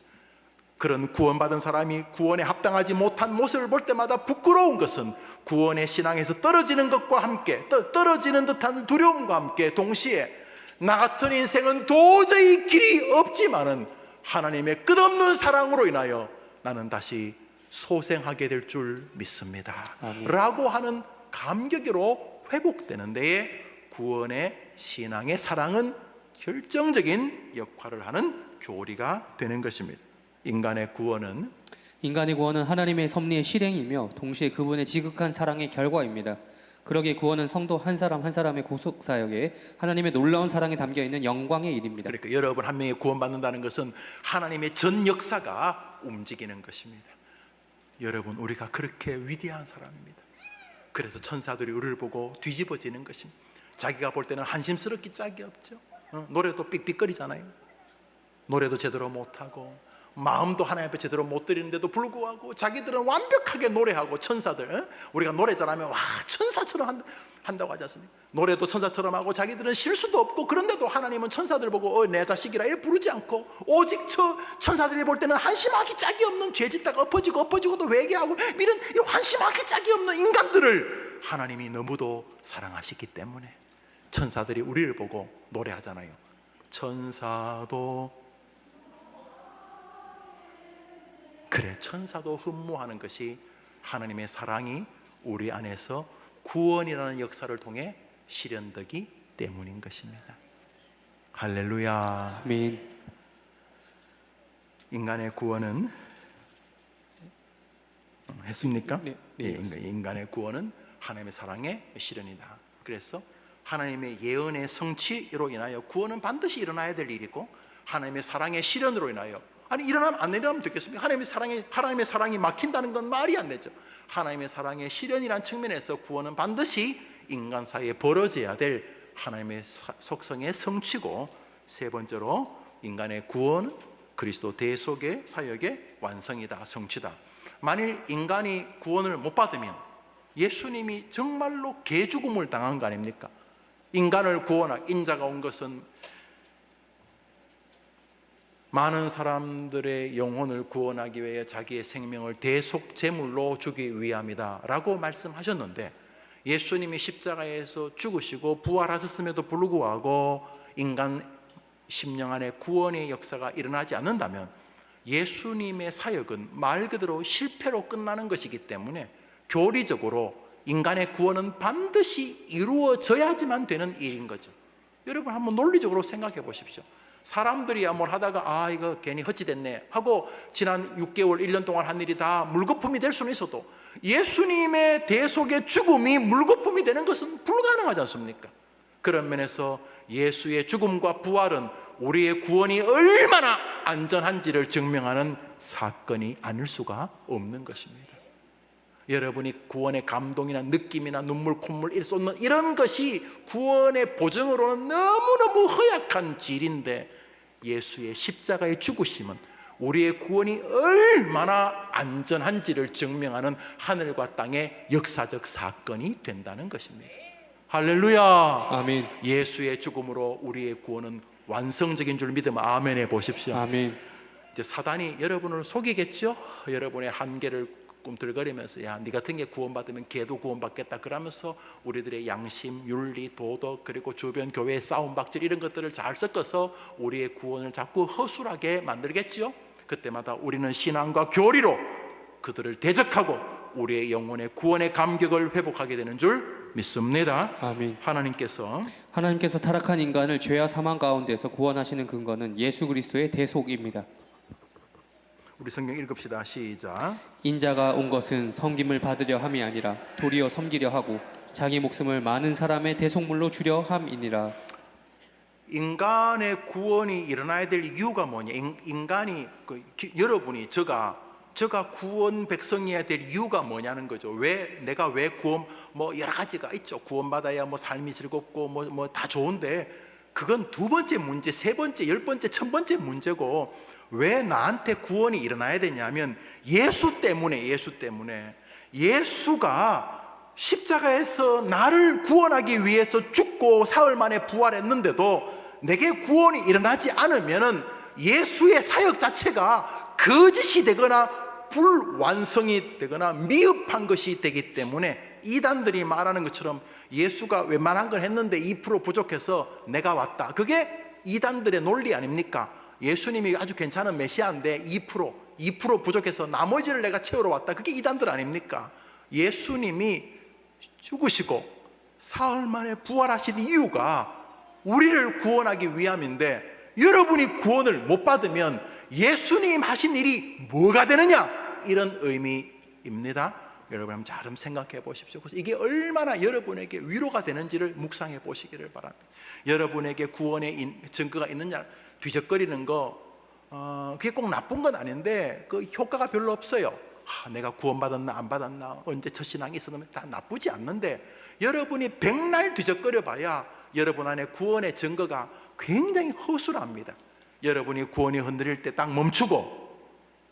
그런 구원받은 사람이 구원에 합당하지 못한 모습을 볼 때마다 부끄러운 것은 구원의 신앙에서 떨어지는 것과 함께, 떨어지는 듯한 두려움과 함께 동시에 나 같은 인생은 도저히 길이 없지만은 하나님의 끝없는 사랑으로 인하여 나는 다시 소생하게 될 줄 믿습니다. 라고 하는 감격으로 회복되는 데에 구원의 신앙의 사랑은 결정적인 역할을 하는 교리가 되는 것입니다. 인간의 구원은
하나님의 섭리의 실행이며 동시에 그분의 지극한 사랑의 결과입니다. 그러기에 구원은 성도 한 사람 한 사람의 구속 사역에 하나님의 놀라운 사랑이 담겨 있는 영광의 일입니다.
그러니까 여러분 한 명이 구원받는다는 것은 하나님의 전 역사가 움직이는 것입니다. 여러분, 우리가 그렇게 위대한 사람입니다. 그래서 천사들이 우리를 보고 뒤집어지는 것입니다. 자기가 볼 때는 한심스럽기 짝이 없죠. 노래도 삑삑거리잖아요. 노래도 제대로 못하고 마음도 하나님 앞에 제대로 못 드리는데도 불구하고 자기들은 완벽하게 노래하고, 천사들, 우리가 노래 잘하면 와 천사처럼 한다고 하지 않습니까? 노래도 천사처럼 하고 자기들은 실수도 없고, 그런데도 하나님은 천사들 보고 내 자식이라 이렇게 부르지 않고, 오직 천사들이 볼 때는 한심하기 짝이 없는, 죄짓다가 엎어지고도 회개하고 이런 한심하기 짝이 없는 인간들을 하나님이 너무도 사랑하시기 때문에 천사들이 우리를 보고 노래하잖아요. 천사도, 그래, 천사도 흠모하는 것이 하나님의 사랑이 우리 안에서 구원이라는 역사를 통해 실현되기 때문인 것입니다. 할렐루야.
아멘.
인간의 구원은 했습니까?
네,
인간의 구원은 하나님의 사랑의 실현이다. 그래서 하나님의 예언의 성취로 인하여 구원은 반드시 일어나야 될 일이고, 하나님의 사랑의 실현으로 인하여, 아니 일어나면 안 일어나면 되겠습니까? 하나님의 사랑이 막힌다는 건 말이 안 되죠. 하나님의 사랑의 실현이라는 측면에서 구원은 반드시 인간 사이에 벌어져야 될 하나님의 속성의 성취고, 세 번째로 인간의 구원은 그리스도 대속의 사역의 완성이다, 성취다. 만일 인간이 구원을 못 받으면 예수님이 정말로 개죽음을 당한 거 아닙니까? 인간을 구원하기, 인자가 온 것은 많은 사람들의 영혼을 구원하기 위해 자기의 생명을 대속 제물로 주기 위함이다 라고 말씀하셨는데, 예수님이 십자가에서 죽으시고 부활하셨음에도 불구하고 인간 심령 안에 구원의 역사가 일어나지 않는다면 예수님의 사역은 말 그대로 실패로 끝나는 것이기 때문에 교리적으로 인간의 구원은 반드시 이루어져야지만 되는 일인 거죠. 여러분 한번 논리적으로 생각해 보십시오. 사람들이야 뭘 하다가 이거 괜히 헛짓됐네 하고 지난 6개월 1년 동안 한 일이 다 물거품이 될 수는 있어도 예수님의 대속의 죽음이 물거품이 되는 것은 불가능하지 않습니까? 그런 면에서 예수의 죽음과 부활은 우리의 구원이 얼마나 안전한지를 증명하는 사건이 아닐 수가 없는 것입니다. 여러분이 구원의 감동이나 느낌이나 눈물, 콧물 쏟는 이런 것이 구원의 보증으로는 너무너무 허약한 질인데, 예수의 십자가의 죽으심은 우리의 구원이 얼마나 안전한지를 증명하는 하늘과 땅의 역사적 사건이 된다는 것입니다. 할렐루야.
아멘.
예수의 죽음으로 우리의 구원은 완성적인 줄 믿으면 아멘 해 보십시오.
아멘.
이제 사단이 여러분을 속이겠죠. 여러분의 한계를 꿈틀거리면서 야, 네 같은 게 구원받으면 걔도 구원받겠다 그러면서 우리들의 양심, 윤리, 도덕, 그리고 주변 교회의 싸움박질 이런 것들을 잘 섞어서 우리의 구원을 자꾸 허술하게 만들겠죠. 그때마다 우리는 신앙과 교리로 그들을 대적하고 우리의 영혼의 구원의 감격을 회복하게 되는 줄 믿습니다.
아멘.
하나님께서
타락한 인간을 죄와 사망 가운데서 구원하시는 근거는 예수 그리스도의 대속입니다.
우리 성경 읽읍시다. 시작.
인자가 온 것은 섬김을 받으려 함이 아니라 도리어 섬기려 하고 자기 목숨을 많은 사람의 대속물로 주려 함이니라.
인간의 구원이 일어나야 될 이유가 뭐냐? 인간이 여러분이 저가 구원 백성이어야 될 이유가 뭐냐는 거죠. 내가 왜 구원, 뭐 여러 가지가 있죠. 구원받아야 뭐 삶이 즐겁고 뭐 다 좋은데 그건 두 번째 문제, 세 번째, 10번째, 1000번째 문제고, 왜 나한테 구원이 일어나야 되냐면 예수 때문에 예수가 십자가에서 나를 구원하기 위해서 죽고 사흘 만에 부활했는데도 내게 구원이 일어나지 않으면 예수의 사역 자체가 거짓이 되거나 불완성이 되거나 미흡한 것이 되기 때문에 이단들이 말하는 것처럼 예수가 웬만한 걸 했는데 2% 부족해서 내가 왔다. 그게 이단들의 논리 아닙니까? 예수님이 아주 괜찮은 메시아인데 2% 부족해서 나머지를 내가 채우러 왔다. 그게 이단들 아닙니까? 예수님이 죽으시고 사흘 만에 부활하신 이유가 우리를 구원하기 위함인데, 여러분이 구원을 못 받으면 예수님 하신 일이 뭐가 되느냐? 이런 의미입니다. 여러분 한번 잘 생각해 보십시오. 그래서 이게 얼마나 여러분에게 위로가 되는지를 묵상해 보시기를 바랍니다. 여러분에게 구원의 증거가 있느냐 뒤적거리는 거 그게 꼭 나쁜 건 아닌데 그 효과가 별로 없어요. 내가 구원받았나 안 받았나 언제 첫 신앙이 있었나 다 나쁘지 않는데, 여러분이 백날 뒤적거려 봐야 여러분 안에 구원의 증거가 굉장히 허술합니다. 여러분이 구원이 흔들릴 때 딱 멈추고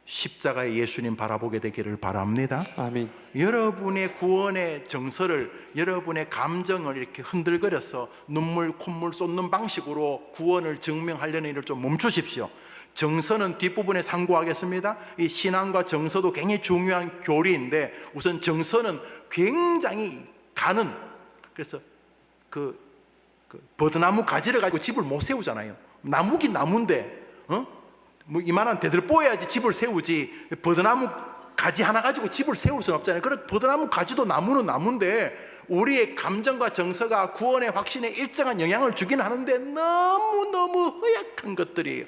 십자가의 예수님 바라보게 되기를 바랍니다.
아멘.
여러분의 구원의 정서를, 여러분의 감정을 이렇게 흔들거려서 눈물 콧물 쏟는 방식으로 구원을 증명하려는 일을 좀 멈추십시오. 정서는 뒷부분에 상고하겠습니다. 이 신앙과 정서도 굉장히 중요한 교리인데, 우선 정서는 굉장히 가는, 그래서 그 버드나무 가지를 가지고 집을 못 세우잖아요. 나무긴 나무인데 뭐 이만한 대들 뽀야지 집을 세우지, 버드나무 가지 하나 가지고 집을 세울 수는 없잖아요. 그래 버드나무 가지도 나무는 나무인데 우리의 감정과 정서가 구원의 확신에 일정한 영향을 주긴 하는데 너무너무 허약한 것들이에요.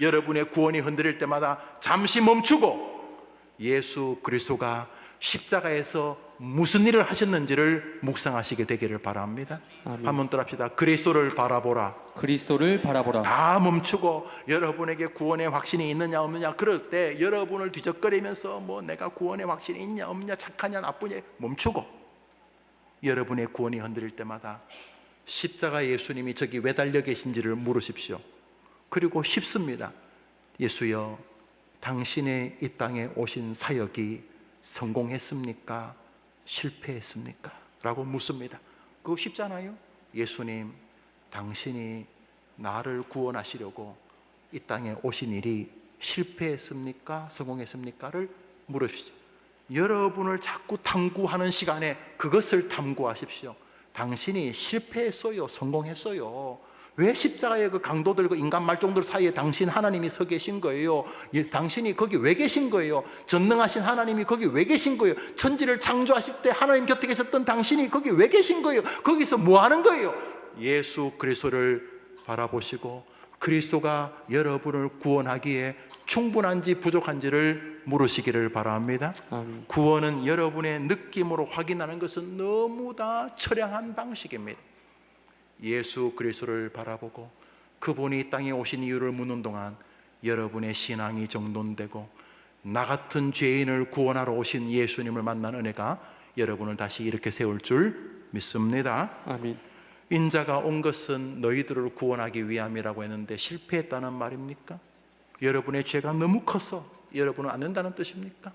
여러분의 구원이 흔들릴 때마다 잠시 멈추고 예수 그리스도가 십자가에서 무슨 일을 하셨는지를 묵상하시게 되기를 바랍니다.
아멘.
한번 또 합시다. 그리스도를 바라보라.
그리스도를 바라보라.
다 멈추고 여러분에게 구원의 확신이 있느냐 없느냐, 그럴 때 여러분을 뒤적거리면서 뭐 내가 구원의 확신이 있냐 없냐, 착하냐 나쁘냐 멈추고, 여러분의 구원이 흔들릴 때마다 십자가 예수님이 저기 왜 달려 계신지를 물으십시오. 그리고 쉽습니다. 예수여, 당신의 이 땅에 오신 사역이 성공했습니까? 실패했습니까? 라고 묻습니다. 그거 쉽잖아요. 예수님, 당신이 나를 구원하시려고 이 땅에 오신 일이 실패했습니까? 성공했습니까?를 물으십시오. 여러분을 자꾸 탐구하는 시간에 그것을 탐구하십시오. 당신이 실패했어요? 성공했어요? 왜 십자가의 그 강도들, 그 인간 말종들 사이에 당신 하나님이 서 계신 거예요? 당신이 거기 왜 계신 거예요? 전능하신 하나님이 거기 왜 계신 거예요? 천지를 창조하실 때 하나님 곁에 계셨던 당신이 거기 왜 계신 거예요? 거기서 뭐 하는 거예요? 예수 그리스도를 바라보시고 그리스도가 여러분을 구원하기에 충분한지 부족한지를 물으시기를 바랍니다.
아멘.
구원은 여러분의 느낌으로 확인하는 것은 너무나 처량한 방식입니다. 예수 그리스도를 바라보고 그분이 이 땅에 오신 이유를 묻는 동안 여러분의 신앙이 정돈되고 나 같은 죄인을 구원하러 오신 예수님을 만난 은혜가 여러분을 다시 이렇게 세울 줄 믿습니다.
아멘.
인자가 온 것은 너희들을 구원하기 위함이라고 했는데 실패했다는 말입니까? 여러분의 죄가 너무 커서 여러분은 안 된다는 뜻입니까?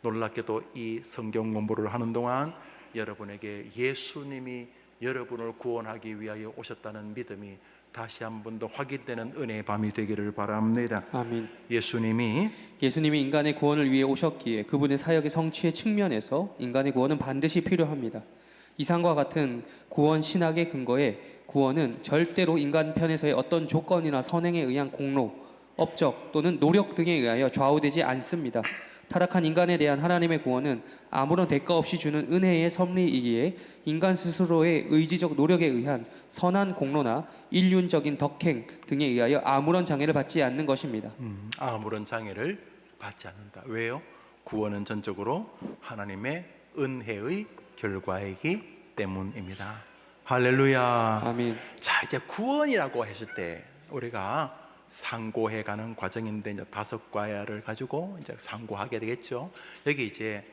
놀랍게도 이 성경 공부를 하는 동안 여러분에게 예수님이 여러분을 구원하기 위하여 오셨다는 믿음이 다시 한 번 더 확인되는 은혜의 밤이 되기를 바랍니다.
아멘.
예수님이
인간의 구원을 위해 오셨기에 그분의 사역의 성취의 측면에서 인간의 구원은 반드시 필요합니다. 이상과 같은 구원 신학의 근거에 구원은 절대로 인간 편에서의 어떤 조건이나 선행에 의한 공로, 업적 또는 노력 등에 의하여 좌우되지 않습니다. 타락한 인간에 대한 하나님의 구원은 아무런 대가 없이 주는 은혜의 섭리이기에 인간 스스로의 의지적 노력에 의한 선한 공로나 인륜적인 덕행 등에 의하여 아무런 장애를 받지 않는 것입니다.
아무런 장애를 받지 않는다. 왜요? 구원은 전적으로 하나님의 은혜의 결과이기 때문입니다. 할렐루야.
아멘.
자, 이제 구원이라고 했을 때 우리가 상고해가는 과정인데 이제 5과를 가지고 이제 상고하게 되겠죠. 여기 이제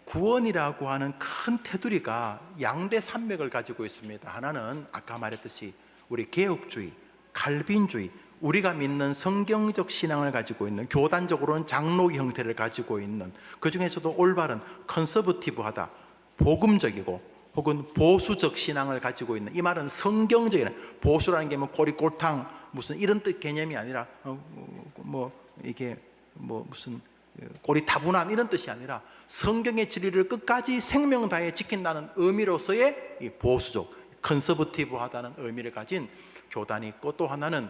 구원이라고 하는 큰 테두리가 양대 산맥을 가지고 있습니다. 하나는 아까 말했듯이 우리 개혁주의, 칼빈주의, 우리가 믿는 성경적 신앙을 가지고 있는, 교단적으로는 장로교 형태를 가지고 있는, 그 중에서도 올바른 컨서버티브하다, 복음적이고 혹은 보수적 신앙을 가지고 있는, 이 말은 성경적인, 보수라는 게 뭐 꼬리꼴탕 무슨 이런 뜻 개념이 아니라 이게 무슨 고리타분한 이런 뜻이 아니라 성경의 진리를 끝까지 생명 다해 지킨다는 의미로서의 이 보수적, 컨서버티브하다는 의미를 가진 교단이 있고, 또 하나는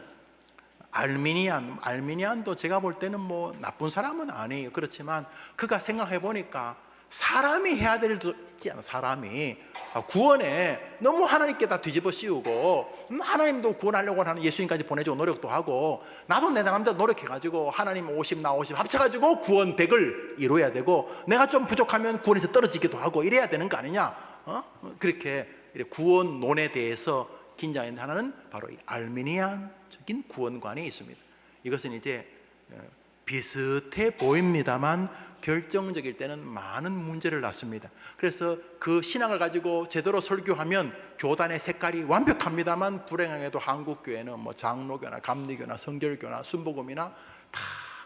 알미니안도 제가 볼 때는 나쁜 사람은 아니에요. 그렇지만 그가 생각해 보니까 사람이 해야 될 일도 있지 않아. 사람이 구원에 너무 하나님께 다 뒤집어 씌우고, 하나님도 구원하려고 하는 예수님까지 보내주고 노력도 하고, 나도 내 나름대로 노력해가지고 하나님 50 나 50 합쳐가지고 구원 100을 이루어야 되고, 내가 좀 부족하면 구원에서 떨어지기도 하고 이래야 되는 거 아니냐. 그렇게 구원론에 대해서 긴장했는데, 하나는 바로 이 알미니안적인 구원관이 있습니다. 이것은 이제 비슷해 보입니다만 결정적일 때는 많은 문제를 낳습니다. 그래서 그 신앙을 가지고 제대로 설교하면 교단의 색깔이 완벽합니다만, 불행하게도 한국교회는 장로교나 감리교나 성결교나 순복음이나 다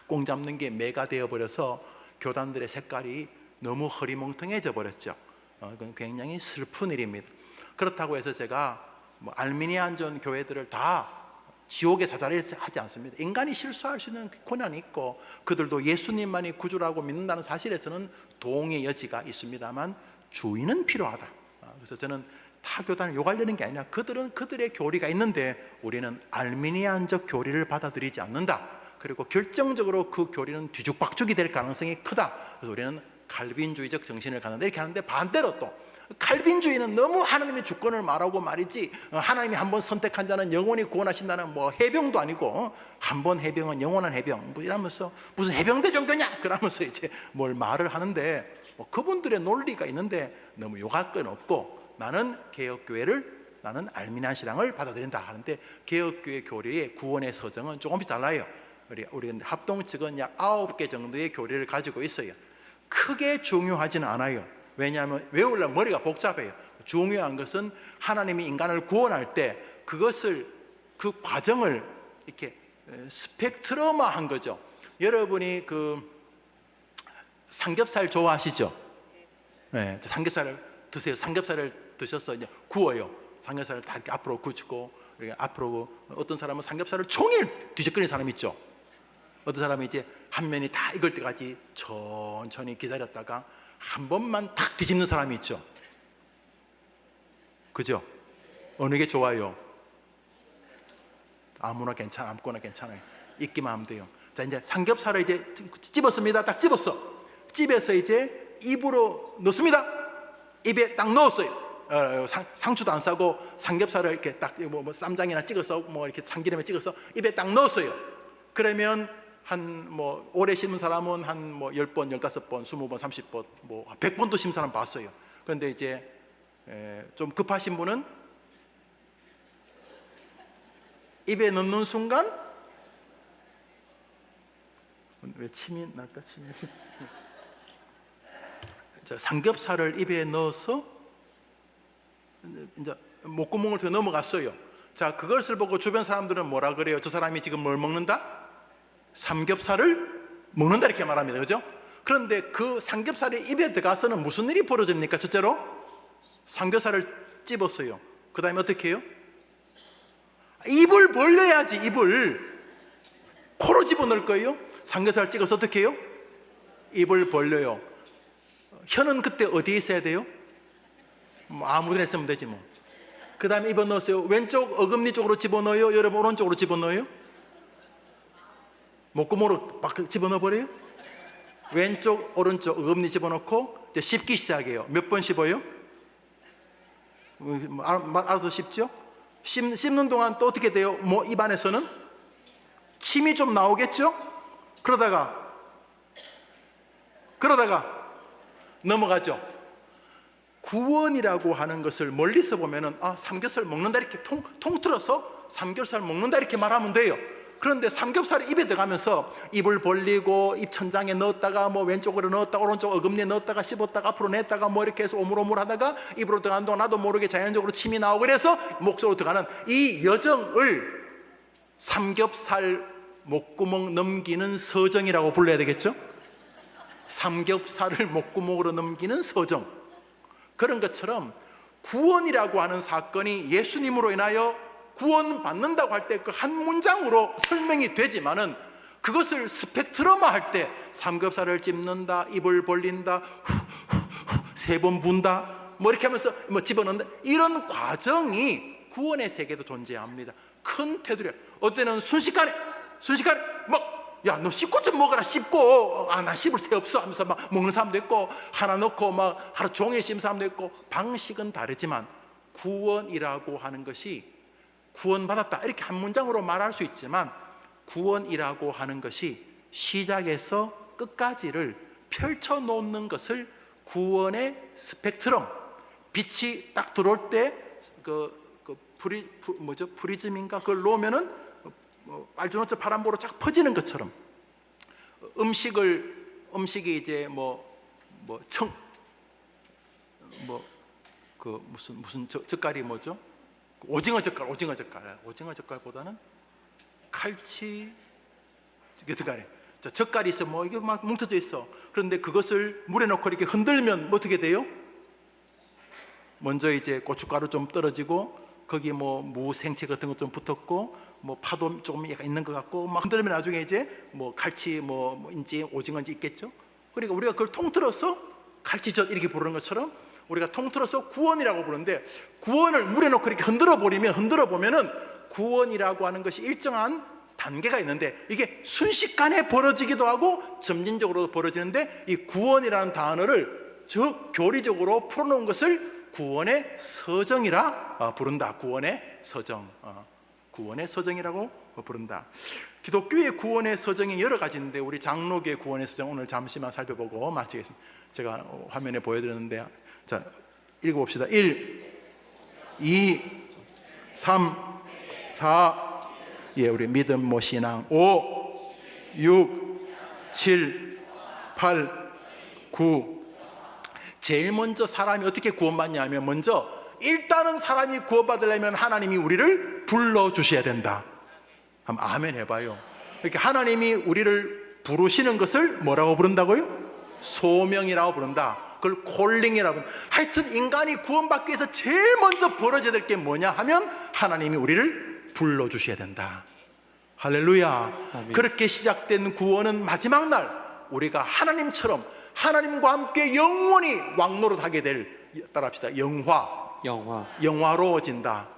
꽁 잡는 게 매가 되어버려서 교단들의 색깔이 너무 흐리멍텅해져 버렸죠. 그건 굉장히 슬픈 일입니다. 그렇다고 해서 제가 알미니안전 교회들을 다 지옥의 사자를 하지 않습니다. 인간이 실수할 수 있는 고난이 있고, 그들도 예수님만이 구주라고 믿는다는 사실에서는 동의의 여지가 있습니다만 주의는 필요하다. 그래서 저는 타 교단을 욕하려는 게 아니라 그들은 그들의 교리가 있는데 우리는 알미니안적 교리를 받아들이지 않는다. 그리고 결정적으로 그 교리는 뒤죽박죽이 될 가능성이 크다. 그래서 우리는 칼빈주의적 정신을 갖는다 이렇게 하는데, 반대로 또 칼빈주의는 너무 하나님의 주권을 말하고 말이지, 하나님이 한번 선택한 자는 영원히 구원하신다는 해병도 아니고, 한번 해병은 영원한 해병 이러면서 무슨 해병대 종교냐 그러면서 이제 뭘 말을 하는데, 그분들의 논리가 있는데 너무 욕할 건 없고, 나는 개혁교회를, 나는 알미니안 신앙을 받아들인다 하는데, 개혁교회 교리의 구원의 서정은 조금씩 달라요. 우리 합동 측은 약 9개 정도의 교리를 가지고 있어요. 크게 중요하지는 않아요. 왜냐하면 외우려면 머리가 복잡해요. 중요한 것은 하나님이 인간을 구원할 때 그 과정을 이렇게 스펙트럼화한 거죠. 여러분이 삼겹살 좋아하시죠? 네, 삼겹살을 드세요. 삼겹살을 드셔서 이제 구워요. 삼겹살을 다 이렇게 앞으로 굳히고, 앞으로 어떤 사람은 삼겹살을 종일 뒤적거리는 사람이 있죠. 어떤 사람이 이제 한 면이 다 익을 때까지 천천히 기다렸다가 한 번만 탁 뒤집는 사람이 있죠. 그죠? 어느 게 좋아요? 아무거나 괜찮아요. 익기만 하면 돼요. 자, 이제 삼겹살을 이제 집었습니다. 딱 집었어. 집에서 이제 입으로 넣습니다. 입에 딱 넣었어요. 상추도 안 싸고 삼겹살을 이렇게 딱 쌈장이나 찍어서 이렇게 참기름에 찍어서 입에 딱 넣었어요. 그러면 오래 심은 사람은 한 10번, 15번, 20번, 30번, 100번도 심은 사람 봤어요. 그런데 이제 좀 급하신 분은 입에 넣는 순간, 왜 침이 날까? 삼겹살을 입에 넣어서 이제 목구멍을 통해 넘어갔어요. 자, 그것을 보고 주변 사람들은 뭐라 그래요? 저 사람이 지금 뭘 먹는다? 삼겹살을 먹는다 이렇게 말합니다. 그죠? 그런데 그 삼겹살이 입에 들어가서는 무슨 일이 벌어집니까? 첫째로 삼겹살을 찝었어요. 그 다음에 어떻게 해요? 입을 벌려야지. 입을 코로 집어넣을 거예요. 삼겹살을 찍어서 어떻게 해요? 입을 벌려요. 혀는 그때 어디에 있어야 돼요? 아무 데나 있으면 되지 뭐. 그 다음에 입어 넣었어요. 왼쪽 어금니 쪽으로 집어넣어요? 여러분 오른쪽으로 집어넣어요? 목구멍으로 집어넣어 버려요? 왼쪽 오른쪽 어금니 집어넣고 이제 씹기 시작해요. 몇 번 씹어요? 알아서 씹죠? 씹는 동안 또 어떻게 돼요? 입 안에서는 침이 좀 나오겠죠? 그러다가 넘어가죠. 구원이라고 하는 것을 멀리서 보면은 삼겹살 먹는다 이렇게 통틀어서 삼겹살 먹는다 이렇게 말하면 돼요. 그런데 삼겹살이 입에 들어가면서 입을 벌리고 입 천장에 넣었다가 왼쪽으로 넣었다가 오른쪽 어금니에 넣었다가 씹었다가 앞으로 냈다가 이렇게 해서 오물오물 하다가 입으로 들어가는 동안 나도 모르게 자연적으로 침이 나오고, 그래서 목 속으로 들어가는 이 여정을 삼겹살 목구멍 넘기는 서정이라고 불러야 되겠죠? 삼겹살을 목구멍으로 넘기는 서정. 그런 것처럼 구원이라고 하는 사건이 예수님으로 인하여 구원받는다고 할 때 그 한 문장으로 설명이 되지만은 그것을 스펙트럼화 할 때 삼겹살을 찝는다, 입을 벌린다, 3번 분다, 뭐 이렇게 하면서 뭐 집어넣는다, 이런 과정이 구원의 세계도 존재합니다. 큰 테두리. 어때는 순식간에 막, 야, 너 씹고 좀 먹어라, 씹고. 아, 나 씹을 새 없어 하면서 막 먹는 사람도 있고, 하나 넣고 막 하루 종일 씹는 사람도 있고. 방식은 다르지만 구원이라고 하는 것이, 구원받았다 이렇게 한 문장으로 말할 수 있지만, 구원이라고 하는 것이 시작에서 끝까지를 펼쳐놓는 것을 구원의 스펙트럼, 빛이 딱 들어올 때 프리즘인가 그걸 놓으면은 빨주노초 파란보로 쫙 퍼지는 것처럼, 음식이 이제 무슨 젓갈이 뭐죠? 오징어 젓갈보다는 칼치 젓갈에 젓갈이 있어, 뭐 이게 막 뭉쳐져 있어. 그런데 그것을 물에 넣고 이렇게 흔들면 뭐 어떻게 돼요? 먼저 이제 고춧가루 좀 떨어지고, 거기 뭐 무생채 같은 것 좀 붙었고, 뭐 파도 조금 약간 있는 것 같고, 막 흔들면 나중에 이제 뭐 칼치 뭐인지 오징어인지 있겠죠. 그러니까 우리가 그걸 통틀어서 칼치젓 이렇게 부르는 것처럼 우리가 통틀어서 구원이라고 부르는데, 구원을 물에 넣고 이렇게 흔들어 보면은 구원이라고 하는 것이 일정한 단계가 있는데, 이게 순식간에 벌어지기도 하고 점진적으로도 벌어지는데, 이 구원이라는 단어를 교리적으로 풀어놓은 것을 구원의 서정이라 부른다. 구원의 서정이라고 부른다. 기독교의 구원의 서정이 여러 가지인데, 우리 장로교의 구원의 서정 오늘 잠시만 살펴보고 마치겠습니다. 제가 화면에 보여드렸는데, 자, 읽어봅시다. 1, 2, 3, 4, 우리 믿음 신앙 5, 6, 7, 8, 9. 제일 먼저 사람이 어떻게 구원받냐면, 먼저 일단은 사람이 구원받으려면 하나님이 우리를 불러주셔야 된다. 한번 아멘 해봐요. 이렇게 하나님이 우리를 부르시는 것을 뭐라고 부른다고요? 소명이라고 부른다. 그걸 콜링이라고 부른다. 하여튼 인간이 구원받기 위해서 제일 먼저 벌어져야 될 게 뭐냐 하면, 하나님이 우리를 불러주셔야 된다. 할렐루야. 아멘. 그렇게 시작된 구원은 마지막 날 우리가 하나님처럼 하나님과 함께 영원히 왕노릇하게 될, 따라합시다, 영화로워진다.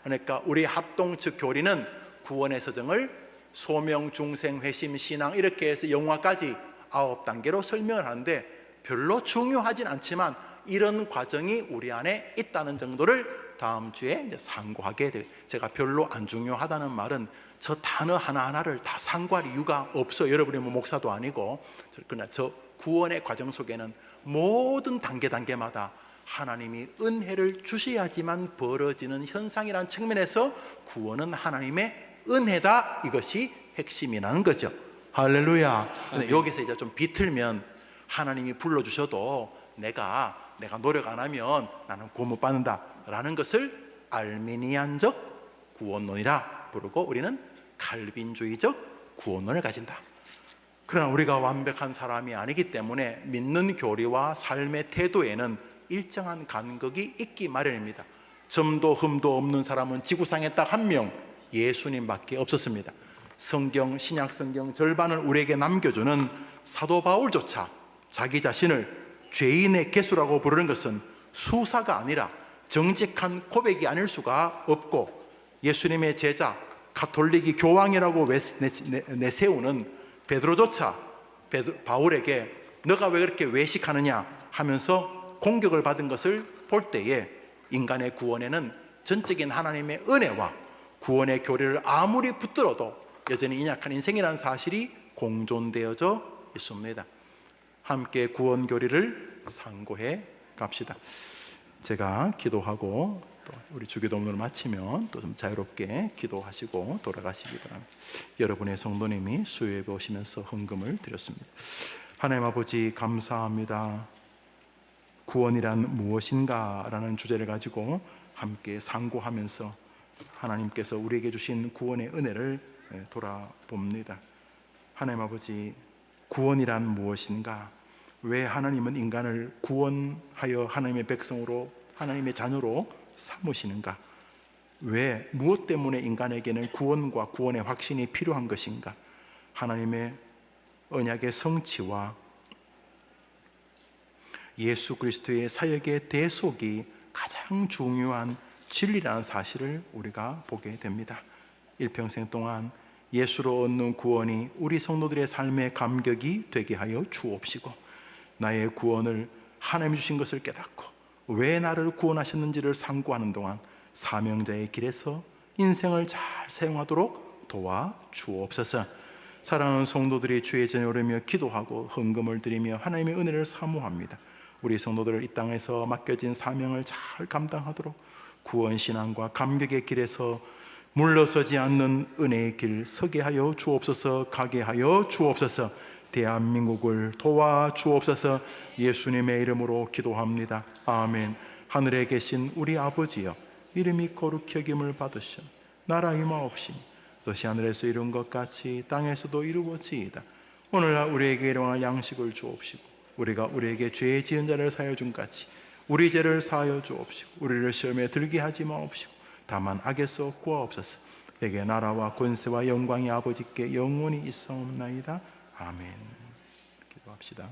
그러니까 우리 합동 측 교리는 구원의 서정을 소명, 중생, 회심, 신앙 이렇게 해서 영화까지 9단계로 설명을 하는데, 별로 중요하진 않지만 이런 과정이 우리 안에 있다는 정도를 다음 주에 이제 상고하게 돼. 제가 별로 안 중요하다는 말은 저 단어 하나하나를 다 상고할 이유가 없어. 여러분이 뭐 목사도 아니고. 그러나 저 구원의 과정 속에는 모든 단계마다 하나님이 은혜를 주셔야지만 벌어지는 현상이라는 측면에서 구원은 하나님의 은혜다. 이것이 핵심이라는 거죠. 할렐루야. 근데 여기서 이제 좀 비틀면, 하나님이 불러주셔도 내가 노력 안 하면 나는 구원 못 받는다 라는 것을 알미니안적 구원론이라 부르고, 우리는 칼빈주의적 구원론을 가진다. 그러나 우리가 완벽한 사람이 아니기 때문에 믿는 교리와 삶의 태도에는 일정한 간극이 있기 마련입니다. 점도 흠도 없는 사람은 지구상에 딱 한 명, 예수님밖에 없었습니다. 신약 성경 절반을 우리에게 남겨주는 사도 바울조차 자기 자신을 죄인의 개수라고 부르는 것은 수사가 아니라 정직한 고백이 아닐 수가 없고, 예수님의 제자, 가톨릭이 교황이라고 내세우는 베드로조차 바울에게 너가 왜 그렇게 외식하느냐 하면서 공격을 받은 것을 볼 때에, 인간의 구원에는 전적인 하나님의 은혜와 구원의 교리를 아무리 붙들어도 여전히 인약한 인생이라는 사실이 공존되어져 있습니다. 함께 구원 교리를 상고해 갑시다. 제가 기도하고 또 우리 주기도문을 마치면 또 좀 자유롭게 기도하시고 돌아가시기 바랍니다. 여러분의 성도님이 수요예배 오시면서 헌금을 드렸습니다. 하나님 아버지, 감사합니다. 구원이란 무엇인가 라는 주제를 가지고 함께 상고하면서 하나님께서 우리에게 주신 구원의 은혜를 돌아봅니다. 하나님 아버지, 구원이란 무엇인가? 왜 하나님은 인간을 구원하여 하나님의 백성으로, 하나님의 자녀로 삼으시는가? 왜, 무엇 때문에 인간에게는 구원과 구원의 확신이 필요한 것인가? 하나님의 언약의 성취와 예수 그리스도의 사역의 대속이 가장 중요한 진리라는 사실을 우리가 보게 됩니다. 일평생 동안 예수로 얻는 구원이 우리 성도들의 삶의 감격이 되게 하여 주옵시고, 나의 구원을 하나님이 주신 것을 깨닫고 왜 나를 구원하셨는지를 상고하는 동안 사명자의 길에서 인생을 잘 사용하도록 도와 주옵소서. 사랑하는 성도들이 주의 전에 오르며 기도하고 헌금을 드리며 하나님의 은혜를 사모합니다. 우리 성도들을 이 땅에서 맡겨진 사명을 잘 감당하도록 구원신앙과 감격의 길에서 물러서지 않는 은혜의 길 서게 하여 주옵소서. 가게 하여 주옵소서. 대한민국을 도와 주옵소서. 예수님의 이름으로 기도합니다. 아멘. 하늘에 계신 우리 아버지여, 이름이 거룩히 여김을 받으시오. 나라 임하옵시니 뜻이 하늘에서 이룬 것 같이 땅에서도 이루어지이다. 오늘날 우리에게 일용할 양식을 주옵시고, 우리가 우리에게 죄 지은 자를 사하여 준 같이 우리 죄를 사하여 주옵시고, 우리를 시험에 들게 하지 마옵시고 다만 악에서 구하옵소서. 내게 나라와 권세와 영광이 아버지께 영원히 있사옵나이다. 아멘. 기도합시다.